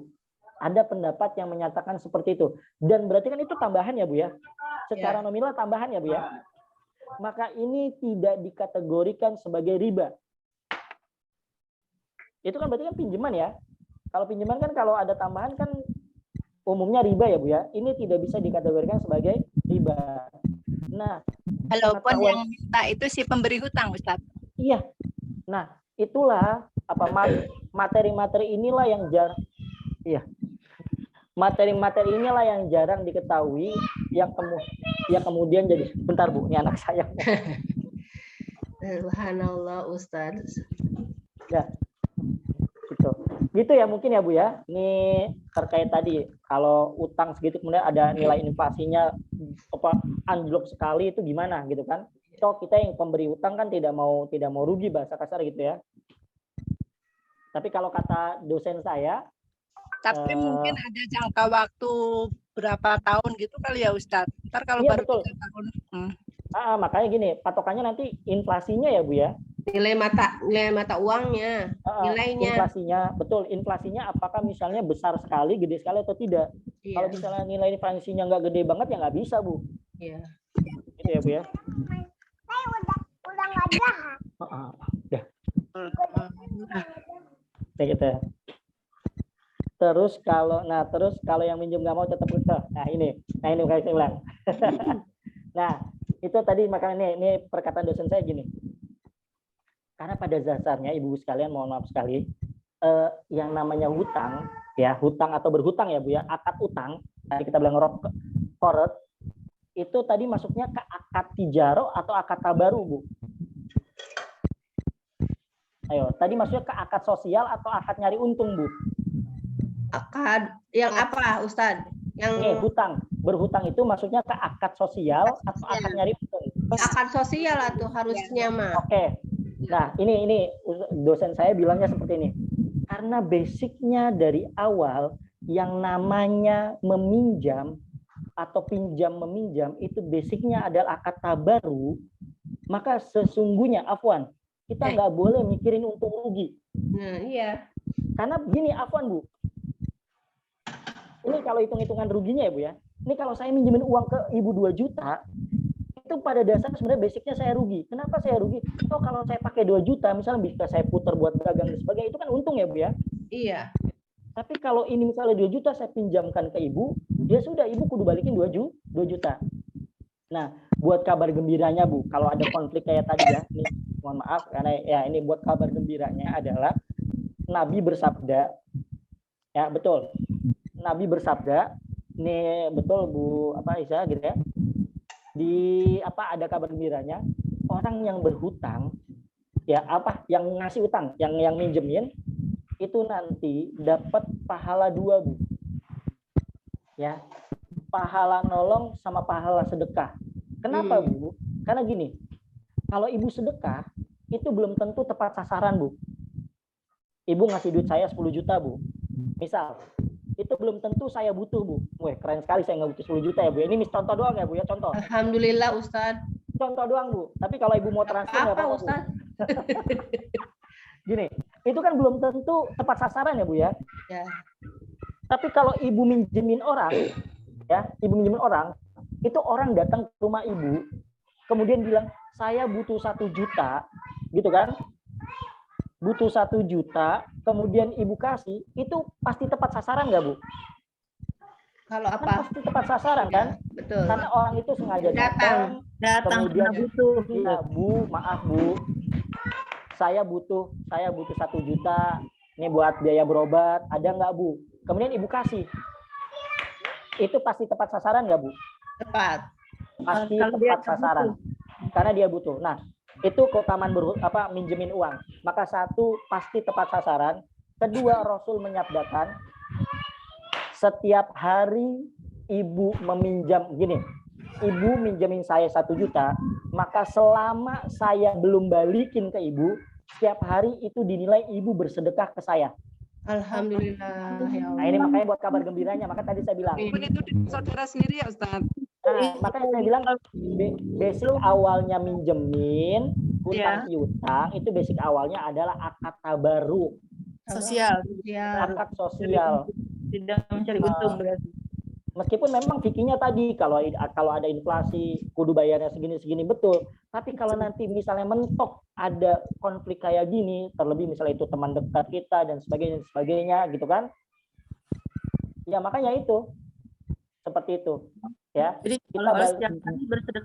Ada pendapat yang menyatakan seperti itu. Dan berarti kan itu tambahan ya Bu ya. Secara nominal tambahan ya Bu ya. Maka ini tidak dikategorikan sebagai riba. Itu kan berarti kan pinjaman ya. Kalau pinjaman kan kalau ada tambahan kan umumnya riba ya Bu ya. Ini tidak bisa dikategorikan sebagai riba. Nah, walaupun yang minta itu si pemberi hutang, Ustaz. Iya. Nah, itulah materi-materi inilah yang jarang materi-materi inilah yang jarang diketahui yang kemudian jadi bentar Bu, ini anak saya. Subhanallah Ustaz. Ya. Gitu ya mungkin ya Bu ya. Ini terkait tadi kalau utang segitu kemudian ada nilai inflasinya anjlok sekali itu gimana gitu kan. Toh kita yang pemberi utang kan tidak mau rugi bahasa kasar gitu ya. Tapi kalau kata dosen saya, tapi mungkin ada jangka waktu berapa tahun gitu kali ya Ustaz. Ntar kalau iya, baru betul. 3 tahun. Makanya gini, patokannya nanti inflasinya ya Bu ya. Nilai mata uangnya, nilainya. Inflasinya, betul. Inflasinya apakah misalnya besar sekali, gede sekali atau tidak? Iya. Kalau misalnya nilai inflasinya nggak gede banget ya nggak bisa Bu. Iya. Gitu ya Bu ya. Udah nggak ada. Ya. Kayak gitu ya. Terus kalau yang minjem nggak mau tetap utang. Nah ini kayak saya bilang. Nah itu tadi makanya ini perkataan dosen saya gini. Karena pada dasarnya ibu sekalian mohon maaf sekali, yang namanya hutang atau berhutang ya Bu ya, akad utang tadi kita bilang korot itu tadi masuknya ke akad tijaro atau akad tabaru Bu. Ayo, tadi masuknya ke akad sosial atau akad nyari untung Bu. Akad yang apa Ustaz? Yang berhutang itu maksudnya ke akad sosial atau akad nyari untung. Akad sosial atau harusnya mah. Oke. Nah, ini dosen saya bilangnya seperti ini. Karena basicnya dari awal yang namanya meminjam atau pinjam meminjam itu basicnya adalah akad tabaru, maka sesungguhnya kita nggak boleh mikirin untung rugi. Nah, iya. Karena begini Bu. Ini kalau hitung-hitungan ruginya ya Bu ya. Ini kalau saya minjemin uang ke Ibu 2 juta, itu pada dasarnya sebenarnya basicnya saya rugi. Kenapa saya rugi? Oh, kalau saya pakai 2 juta, misalnya bisa saya putar buat dagang dan sebagainya, itu kan untung ya Bu ya. Iya. Tapi kalau ini misalnya 2 juta saya pinjamkan ke ibu, ya sudah ibu kudu balikin 2 juta. Nah, buat kabar gembiranya Bu, kalau ada konflik kayak tadi ya, ini mohon maaf karena ya ini buat kabar gembiranya adalah Nabi bersabda, ya betul, Nabi bersabda, ini betul Bu Isa gitu ya, di ada kabar gembiranya, orang yang berhutang, ya yang ngasih utang, yang minjemin, itu nanti dapat pahala 2 Bu, ya, pahala nolong sama pahala sedekah. Kenapa Bu? Karena gini, kalau ibu sedekah itu belum tentu tepat sasaran Bu. Ibu ngasih duit saya 10 juta Bu, misal, itu belum tentu saya butuh Bu. Wah, keren sekali saya nggak butuh 10 juta ya Bu. Ini contoh doang ya Bu ya, contoh. Alhamdulillah Ustadz. Contoh doang Bu. Tapi kalau ibu mau transfer nggak apa-apa Ustadz. Gini, itu kan belum tentu tepat sasaran ya Bu ya. Ya. Tapi kalau ibu minjemin orang, ya, ibu minjemin orang, itu orang datang ke rumah ibu, kemudian bilang saya butuh 1 juta, gitu kan? Butuh 1 juta, kemudian ibu kasih, itu pasti tepat sasaran nggak Bu? Kalau apa? Kan pasti tepat sasaran kan? Betul. Karena orang itu sengaja datang kemudian butuh, ya Bu, maaf Bu, saya butuh 1 juta, ini buat biaya berobat, ada nggak Bu? Kemudian ibu kasih, itu pasti tepat sasaran nggak Bu? Tepat. Pasti tepat sasaran, karena dia butuh. Nah, itu keutamaan minjemin uang. Maka 1, pasti tepat sasaran. Kedua, Rasul menyabdakan, setiap hari ibu meminjam, gini, ibu minjemin saya 1 juta, maka selama saya belum balikin ke ibu, setiap hari itu dinilai ibu bersedekah ke saya. Alhamdulillah. Ya Allah. Nah, ini makanya buat kabar gembiranya. Maka tadi saya bilang. Itu saudara sendiri ya Ustaz. Nah, makanya saya bilang basic awalnya minjemin, utang piutang, itu basic awalnya adalah akad tabaruk. Sosial. Akad sosial. Tidak mencari untung berarti. Meskipun memang fikihnya tadi kalau ada inflasi kudu bayarnya segini betul, tapi kalau nanti misalnya mentok ada konflik kayak gini, terlebih misalnya itu teman dekat kita dan sebagainya gitu kan, ya makanya itu seperti itu ya. Jadi Kita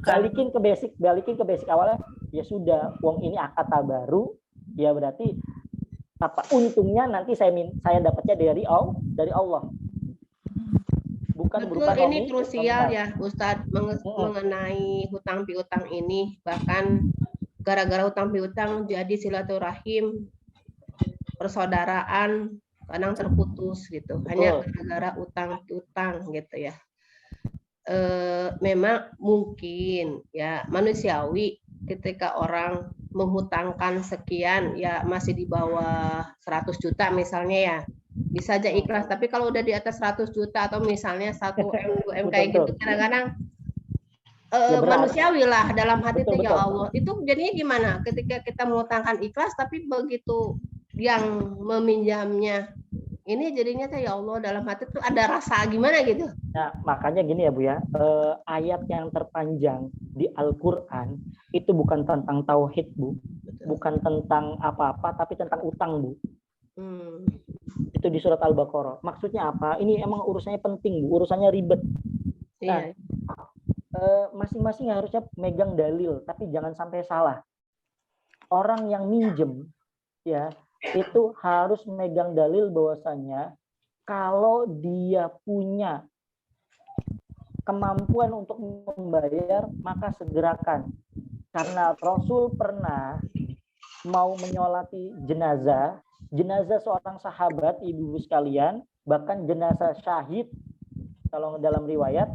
balikin ke basic awalnya, ya sudah, uang ini akad tabaru, ya berarti untungnya nanti saya dapatnya dari Allah. Bukan betul, ini krusial ya Ustadz mengenai hutang piutang ini, bahkan gara-gara hutang piutang jadi silaturahim persaudaraan kadang terputus gitu, hanya gara-gara utang piutang gitu ya. Memang mungkin ya manusiawi ketika orang menghutangkan sekian ya masih di bawah 100 juta misalnya ya, bisa aja ikhlas. Tapi kalau udah di atas 100 juta atau misalnya 1 M, 2 M kayak gitu, kadang-kadang manusiawi lah dalam hati itu, ya Allah. Itu jadinya gimana ketika kita mengutangkan ikhlas, tapi begitu yang meminjamnya ini jadinya ya Allah, dalam hati itu ada rasa gimana gitu. Nah, makanya gini ya Bu ya, ayat yang terpanjang di Al-Quran itu bukan tentang tauhid Bu, bukan tentang apa-apa, tapi tentang utang Bu. Itu di surat Al-Baqarah. Maksudnya apa? Ini emang urusannya penting Bu, urusannya ribet. Nah, masing-masing harusnya megang dalil, tapi jangan sampai salah. Orang yang minjem ya itu harus megang dalil bahwasanya kalau dia punya kemampuan untuk membayar maka segerakan. Karena Rasul pernah mau menyolati jenazah seorang sahabat, ibu-ibu sekalian, bahkan jenazah syahid kalau dalam riwayat,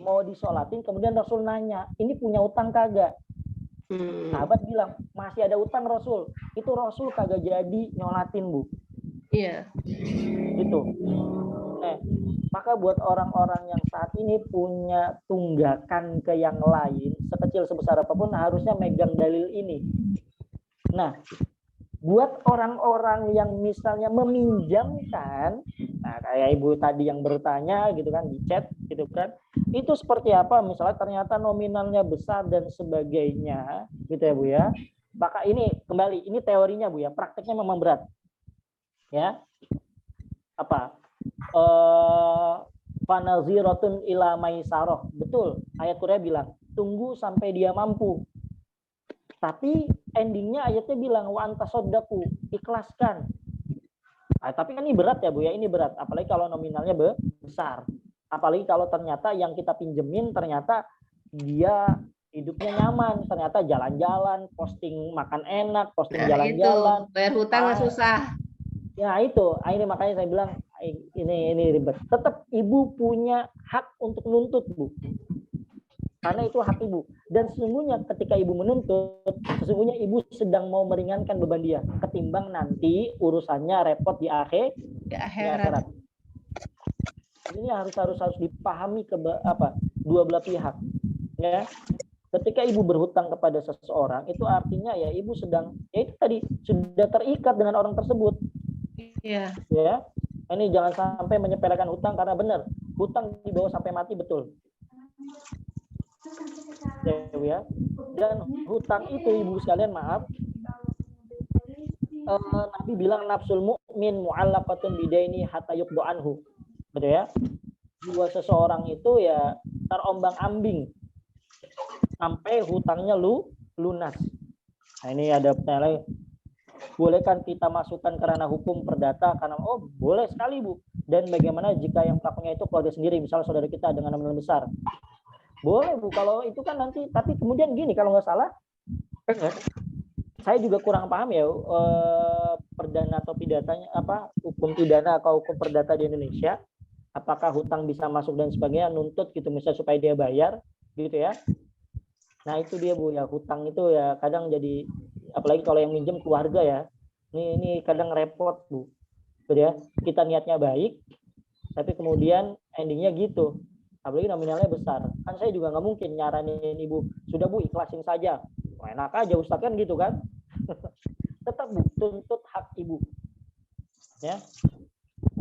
mau disolatin, kemudian Rasul nanya, ini punya utang kagak? Sahabat bilang, masih ada utang Rasul. Itu Rasul kagak jadi nyolatin Bu. Iya. Gitu. Maka buat orang-orang yang saat ini punya tunggakan ke yang lain, sekecil sebesar apapun, harusnya megang dalil ini. Nah, buat orang-orang yang misalnya meminjamkan Nah, kayak ibu tadi yang bertanya gitu kan di chat gitu kan, itu seperti apa? Misalnya ternyata nominalnya besar dan sebagainya, gitu ya Bu ya. Maka ini kembali, ini teorinya Bu ya, prakteknya memang berat, ya. Apa? Fanaziratun ila maisaroh, betul. Ayat Quran bilang, tunggu sampai dia mampu. Tapi endingnya ayatnya bilang wa antasodaku, ikhlaskan. Nah, tapi kan ini berat ya Bu ya, ini berat. Apalagi kalau nominalnya besar. Apalagi kalau ternyata yang kita pinjemin ternyata dia hidupnya nyaman, ternyata jalan-jalan, posting makan enak, posting jalan-jalan. Bayar hutang susah. Ya itu, ini makanya saya bilang ini ribet. Tetap ibu punya hak untuk nuntut Bu. Karena itu hak ibu. Dan sesungguhnya ketika ibu menuntut, sesungguhnya ibu sedang mau meringankan beban dia. Ketimbang nanti urusannya repot di akhirat. Ini harus dipahami dua belah pihak. Ya. Ketika ibu berhutang kepada seseorang, itu artinya ya ibu sedang, ya itu tadi, sudah terikat dengan orang tersebut. Iya. Ya. Ini jangan sampai menyepelekan hutang, karena benar, hutang dibawa sampai mati, betul. Ya. Dan hutang itu ibu sekalian, maaf, Nabi bilang nafsul mu'min mu'allaqatun bidaini hatta yuqda anhu, betul ya. Jiwa seseorang itu ya terombang-ambing sampai hutangnya lunas. Nah, ini ada pertanyaan lagi. Boleh kan kita masukkan karena hukum perdata? Karena boleh sekali Bu. Dan bagaimana jika yang pelakunya itu keluarga sendiri, misalnya saudara kita dengan nominal besar? Boleh Bu, kalau itu kan nanti, tapi kemudian gini, kalau nggak salah, saya juga kurang paham ya, perdana atau pidatanya, hukum pidana atau hukum perdata di Indonesia, apakah hutang bisa masuk dan sebagainya, nuntut gitu, misalnya supaya dia bayar, gitu ya. Nah itu dia Bu, ya hutang itu ya kadang jadi, apalagi kalau yang minjem keluarga ya, ini kadang repot Bu, gitu ya. Kita niatnya baik, tapi kemudian endingnya gitu. Apalagi nominalnya besar. Kan saya juga nggak mungkin nyaranin ibu, sudah Bu ikhlasin saja. Enak aja Ustaz kan gitu kan. Tetap Bu, tuntut hak ibu. Ya.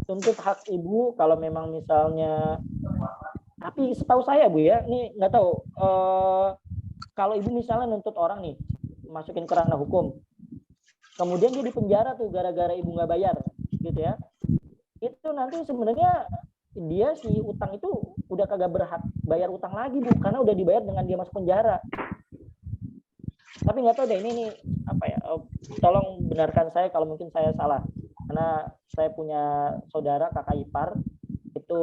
Tuntut hak ibu kalau memang misalnya, tapi setahu saya Bu ya, ini nggak tahu, kalau ibu misalnya nuntut orang nih, masukin ke ranah hukum, kemudian dia di penjara tuh gara-gara ibu nggak bayar, gitu ya. Itu nanti sebenarnya dia si utang itu udah kagak berhak bayar utang lagi Bu, karena udah dibayar dengan dia masuk penjara. Tapi nggak tahu deh ini apa ya, tolong benarkan saya kalau mungkin saya salah, karena saya punya saudara kakak ipar itu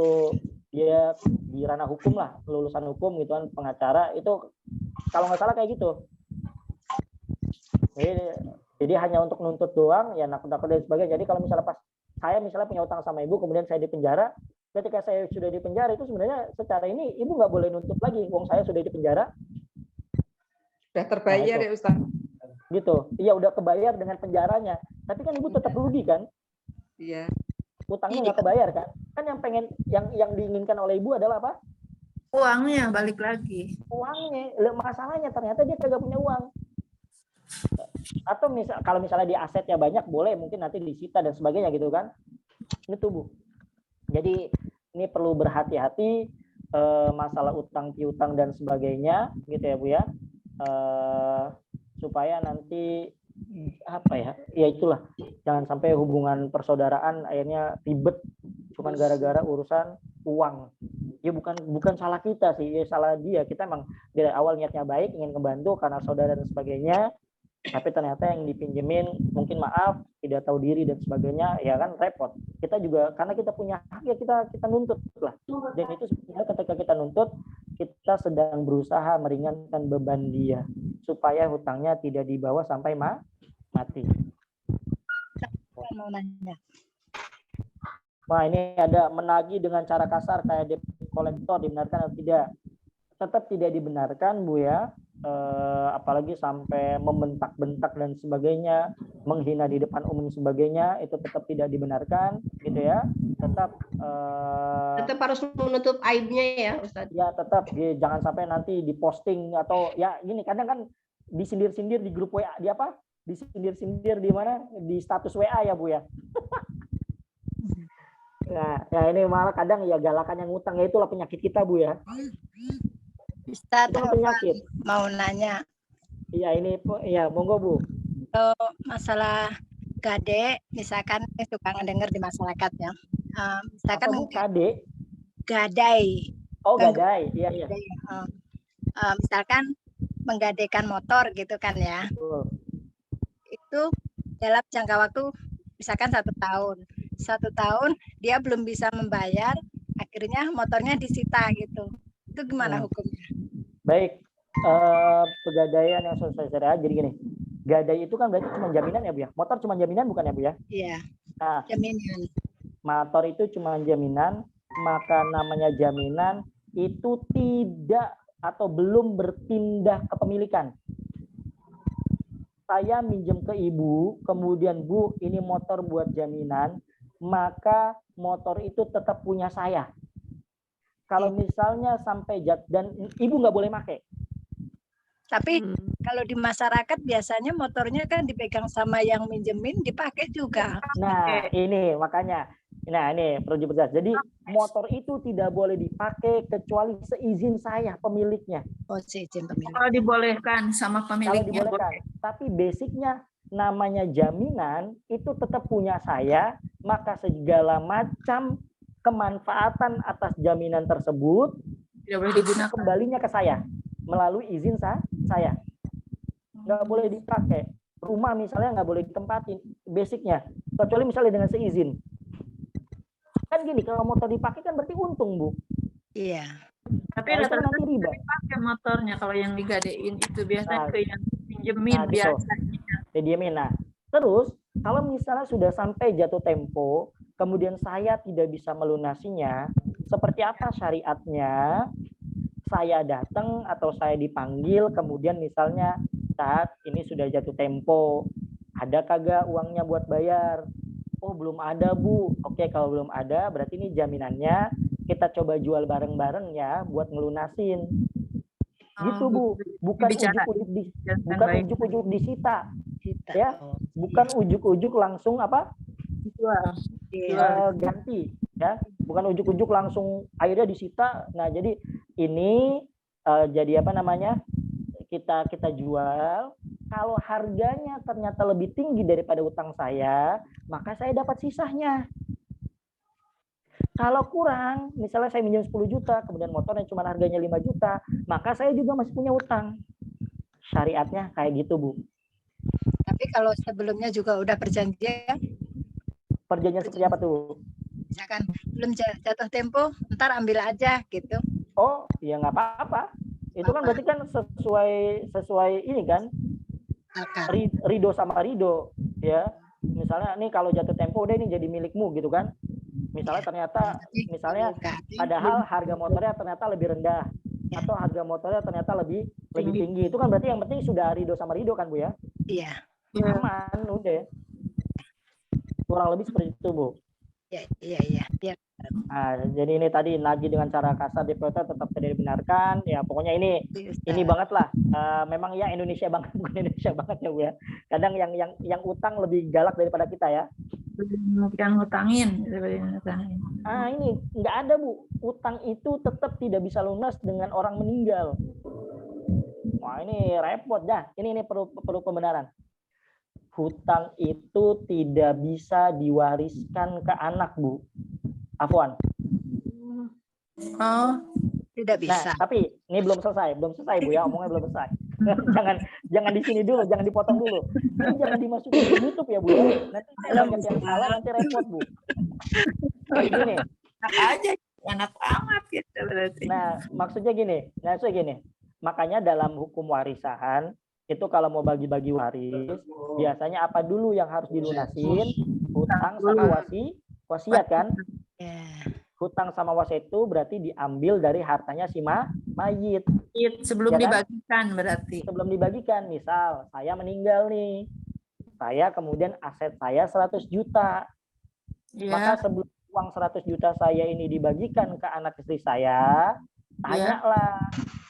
dia di ranah hukum lah, lulusan hukum gitu kan, pengacara itu kalau nggak salah kayak gitu. Jadi hanya untuk nuntut doang ya, nakut-nakut dan sebagainya. Jadi kalau misalnya pas saya misalnya punya utang sama ibu, kemudian saya di penjara, ketika saya sudah di penjara itu sebenarnya secara ini ibu nggak boleh nuntut lagi, uang saya sudah di penjara. Sudah terbayar ya Ustaz. Gitu. Iya udah kebayar dengan penjaranya. Tapi kan ibu tetap rugi kan? Iya. Utangnya nggak kebayar kan? Kan yang diinginkan oleh ibu adalah apa? Uangnya balik lagi. Uangnya. Masalahnya ternyata dia kagak punya uang. Atau kalau misalnya di asetnya banyak, boleh mungkin nanti disita dan sebagainya gitu kan? Itu Bu. Jadi ini perlu berhati-hati masalah utang piutang dan sebagainya gitu ya Bu ya. Supaya nanti apa ya itulah, jangan sampai hubungan persaudaraan akhirnya ribet cuman gara-gara urusan uang. Ya bukan salah kita sih, ya salah dia. Kita emang dari awal niatnya baik, ingin membantu karena saudara dan sebagainya, tapi ternyata yang dipinjemin mungkin maaf tidak tahu diri dan sebagainya, ya kan repot. Kita juga karena kita punya hak ya kita nuntut lah. Dan itu sebenarnya ketika kita nuntut, kita sedang berusaha meringankan beban dia supaya hutangnya tidak dibawa sampai mati. Wah, ini ada menagih dengan cara kasar kayak debt collector, dibenarkan atau tidak? Tetap tidak dibenarkan Bu ya. Apalagi sampai membentak-bentak dan sebagainya, menghina di depan umum sebagainya, itu tetap tidak dibenarkan gitu ya. Tetap harus menutup aibnya ya Ustaz. Ya tetap jangan sampai nanti diposting atau ya gini, kadang kan disindir-sindir di grup WA, di apa? Disindir-sindir di mana? Di status WA ya Bu ya. Nah, ya ini malah kadang ya galakan yang ngutang, ya itulah penyakit kita Bu ya. Ustadz, Itu penyakit. mau nanya. Iya ini, ya monggo Bu. Kalau masalah gade, misalkan saya suka ngedenger di masyarakat ya. Misalkan Gade? Gadai. Oh gadai, iya iya. Misalkan menggadaikan motor gitu kan ya. Itu dalam jangka waktu misalkan 1 tahun. 1 tahun dia belum bisa membayar, akhirnya motornya disita gitu. Itu gimana hukumnya? Baik, pegadaian yang selesai syariah jadi gini. Gadai itu kan berarti cuma jaminan ya Bu ya. Motor cuma jaminan bukan ya Bu ya? Iya. Nah, jaminan. Motor itu cuma jaminan, maka namanya jaminan itu tidak atau belum berpindah kepemilikan. Saya minjem ke Ibu, kemudian Bu, ini motor buat jaminan, maka motor itu tetap punya saya. Kalau misalnya sampai dan Ibu nggak boleh pakai. Tapi kalau di masyarakat biasanya motornya kan dipegang sama yang minjemin, dipakai juga. Nah, ini makanya. Nah, ini perlu diperjelas. Jadi motor itu tidak boleh dipakai kecuali seizin saya pemiliknya. Oh, seizin pemilik. Kalau dibolehkan sama pemiliknya. Kalau dibolehkan. Tapi basicnya namanya jaminan itu tetap punya saya, maka segala macam kemanfaatan atas jaminan tersebut tidak boleh digunakan. Kembalinya ke saya melalui izin saya. Nggak boleh dipakai. Rumah misalnya nggak boleh ditempatin, basicnya. Kecuali misalnya dengan seizin. Kan gini, kalau motor dipakai kan berarti untung, Bu. Iya. Tapi rata-rata dipakai motornya kalau yang digadein itu biasanya ke yang pinjemin biasanya. Didiemin. Nah, terus kalau misalnya sudah sampai jatuh tempo, kemudian saya tidak bisa melunasinya, seperti apa syariatnya? Saya datang atau saya dipanggil, kemudian misalnya saat ini sudah jatuh tempo, ada kagak uangnya buat bayar? Oh belum ada Bu. Oke, kalau belum ada berarti ini jaminannya kita coba jual bareng-bareng ya buat ngelunasin. Gitu Bu. Bukan ujuk-ujuk disita. Ya, bukan ujuk-ujuk langsung apa? Ganti ya. Bukan ujuk-ujuk langsung akhirnya disita. Nah, jadi ini jadi apa namanya? Kita jual. Kalau harganya ternyata lebih tinggi daripada utang saya, maka saya dapat sisanya. Kalau kurang, misalnya saya minjem 10 juta, kemudian motornya cuma harganya 5 juta, maka saya juga masih punya utang. Syariatnya kayak gitu, Bu. Tapi kalau sebelumnya juga udah perjanjian? Perjanjian seperti apa tuh? Misalkan belum jatuh tempo, ntar ambil aja gitu. Oh, ya nggak apa-apa. Itu kan berarti kan sesuai ini kan? Ridho sama ridho ya. Misalnya nih kalau jatuh tempo udah ini jadi milikmu gitu kan. Misalnya ternyata padahal harga motornya ternyata lebih rendah atau harga motornya ternyata lebih tinggi. Itu kan berarti yang penting sudah ridho sama ridho kan Bu ya? Iya. Aman udah. Kurang lebih seperti itu Bu. Iya. Nah, jadi ini tadi Naji dengan cara kasar diprotes tetap tidak dibenarkan. Ya pokoknya ini banget lah. Memang ya Indonesia banget, bukan Indonesia banget ya Bu ya. Kadang yang utang lebih galak daripada kita ya. Yang ngutangin. Ini nggak ada Bu. Utang itu tetap tidak bisa lunas dengan orang meninggal. Wah ini repot dah. Ini perlu pembenaran. Hutang itu tidak bisa diwariskan ke anak Bu. Afwan. Oh, tidak bisa. Nah, tapi ini belum selesai Bu ya, omongnya belum selesai. jangan di sini dulu, jangan dipotong dulu. Ini jangan dimasukin ke YouTube ya Bu ya. Nanti banyak yang salah, nanti repot Bu. Gini. Anak amat gitu berarti. Nah, maksudnya gini. Makanya dalam hukum warisan itu kalau mau bagi-bagi waris, biasanya apa dulu yang harus dilunasin? Hutang sama wasiat kan? Hutang sama wasiat itu berarti diambil dari hartanya si mayit. Sebelum ya kan? Dibagikan berarti. Sebelum dibagikan, misal saya meninggal nih. Saya kemudian aset saya 100 juta. Ya. Maka sebelum uang 100 juta saya ini dibagikan ke anak istri saya, tanyalah,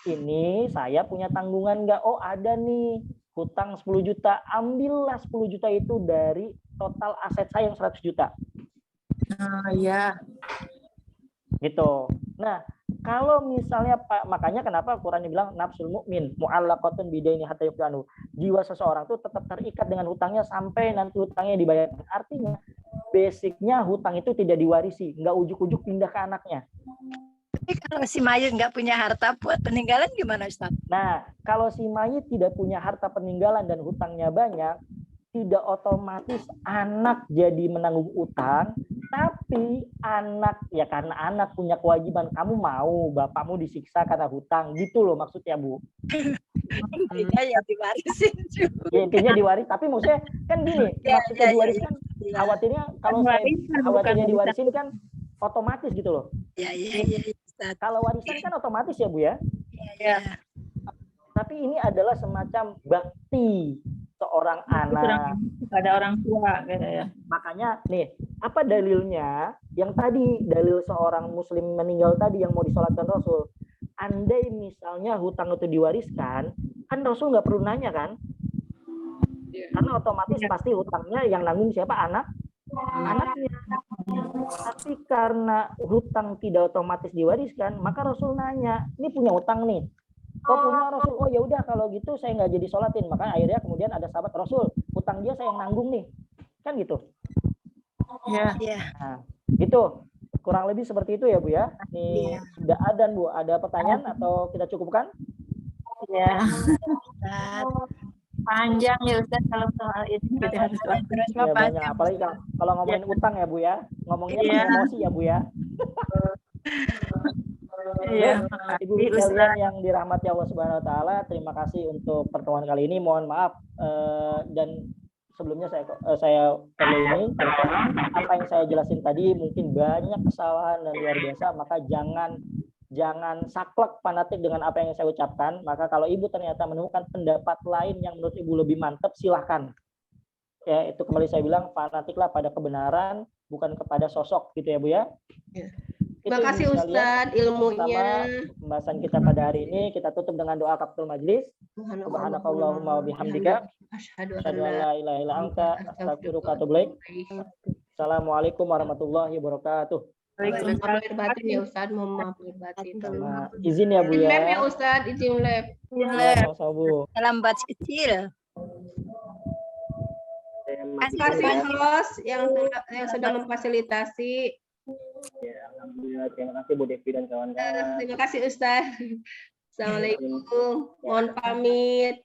ini saya punya tanggungan nggak? Oh ada nih, hutang 10 juta. Ambillah 10 juta itu dari total aset saya yang 100 juta. Iya. Gitu. Nah, kalau misalnya makanya kenapa Quran bilang nafsul mukmin mu'allaqatun bidaini hatta yuqanu. Jiwa seseorang tuh tetap terikat dengan hutangnya sampai nanti hutangnya dibayarkan. Artinya basicnya hutang itu tidak diwarisi, nggak ujuk-ujuk pindah ke anaknya. Tapi kalau si mayit nggak punya harta buat peninggalan gimana, Ustaz? Nah, kalau si mayit tidak punya harta peninggalan dan hutangnya banyak, tidak otomatis anak jadi menanggung utang, tapi anak ya karena anak punya kewajiban, kamu mau bapakmu disiksa karena hutang, gitu loh maksudnya, Bu. Intinya ya diwarisin juga. Ya, intinya diwaris, tapi maksudnya kan gini, maksudnya diwariskan, khawatirnya kalau saya khawatirnya diwarisin kan otomatis gitu loh. Ya. Kalau warisan kan otomatis ya, Bu ya. Ya. Tapi ini adalah semacam bakti seorang anak kepada orang tua gitu ya. Makanya nih, apa dalilnya? Yang tadi dalil seorang muslim meninggal tadi yang mau disolatkan Rasul. Andai misalnya hutang itu diwariskan, kan Rasul nggak perlu nanya kan? Karena otomatis pasti hutangnya yang nanggung siapa? Anaknya. Tapi karena hutang tidak otomatis diwariskan, maka Rasul nanya, ini punya hutang nih. Kok punya Rasul? Oh ya udah kalau gitu saya nggak jadi sholatin. Makanya akhirnya kemudian ada sahabat Rasul, hutang dia saya yang nanggung nih, kan gitu. Ya. Nah, itu kurang lebih seperti itu ya Bu ya. Nih sudah adzan Bu. Ada pertanyaan atau kita cukupkan? Ya. Panjang ya Ustaz kalau soal ini kita harus ya, banyak. Apalagi kalau ngomongin utang ya Bu ya, ngomongnya pakai emosi ya Bu ya. Iya, Ibu sekalian yang dirahmati Allah Subhanahu Wa Taala, terima kasih untuk pertemuan kali ini. Mohon maaf dan sebelumnya saya perlu ini apa yang saya jelasin tadi mungkin banyak kesalahan dan luar biasa, maka jangan saklek fanatik dengan apa yang saya ucapkan. Maka kalau Ibu ternyata menemukan pendapat lain yang menurut Ibu lebih mantap, silahkan. Ya, itu kembali saya bilang fanatiklah pada kebenaran, bukan kepada sosok gitu ya Bu ya. Terima kasih Ustadz ilmunya. Pembahasan kita pada hari ini kita tutup dengan doa kafatul majlis. Subhanakallahumma wa bihamdika asyhadu an la ilaha illa anta astaghfiruka wa atubu ilaik. Assalamualaikum warahmatullahi wabarakatuh. Lahir batin ya Ustadz, mohon maaf lahir batin. Izin ya Bu ya. Lab ya Ustadz, izin lab. Salam buat kecil. Terima kasih host yang sudah memfasilitasi. Ya, alhamdulillah. Terima kasih Bu Devi dan kawan-kawan. Terima kasih Ustaz. Assalamualaikum. Mohon pamit.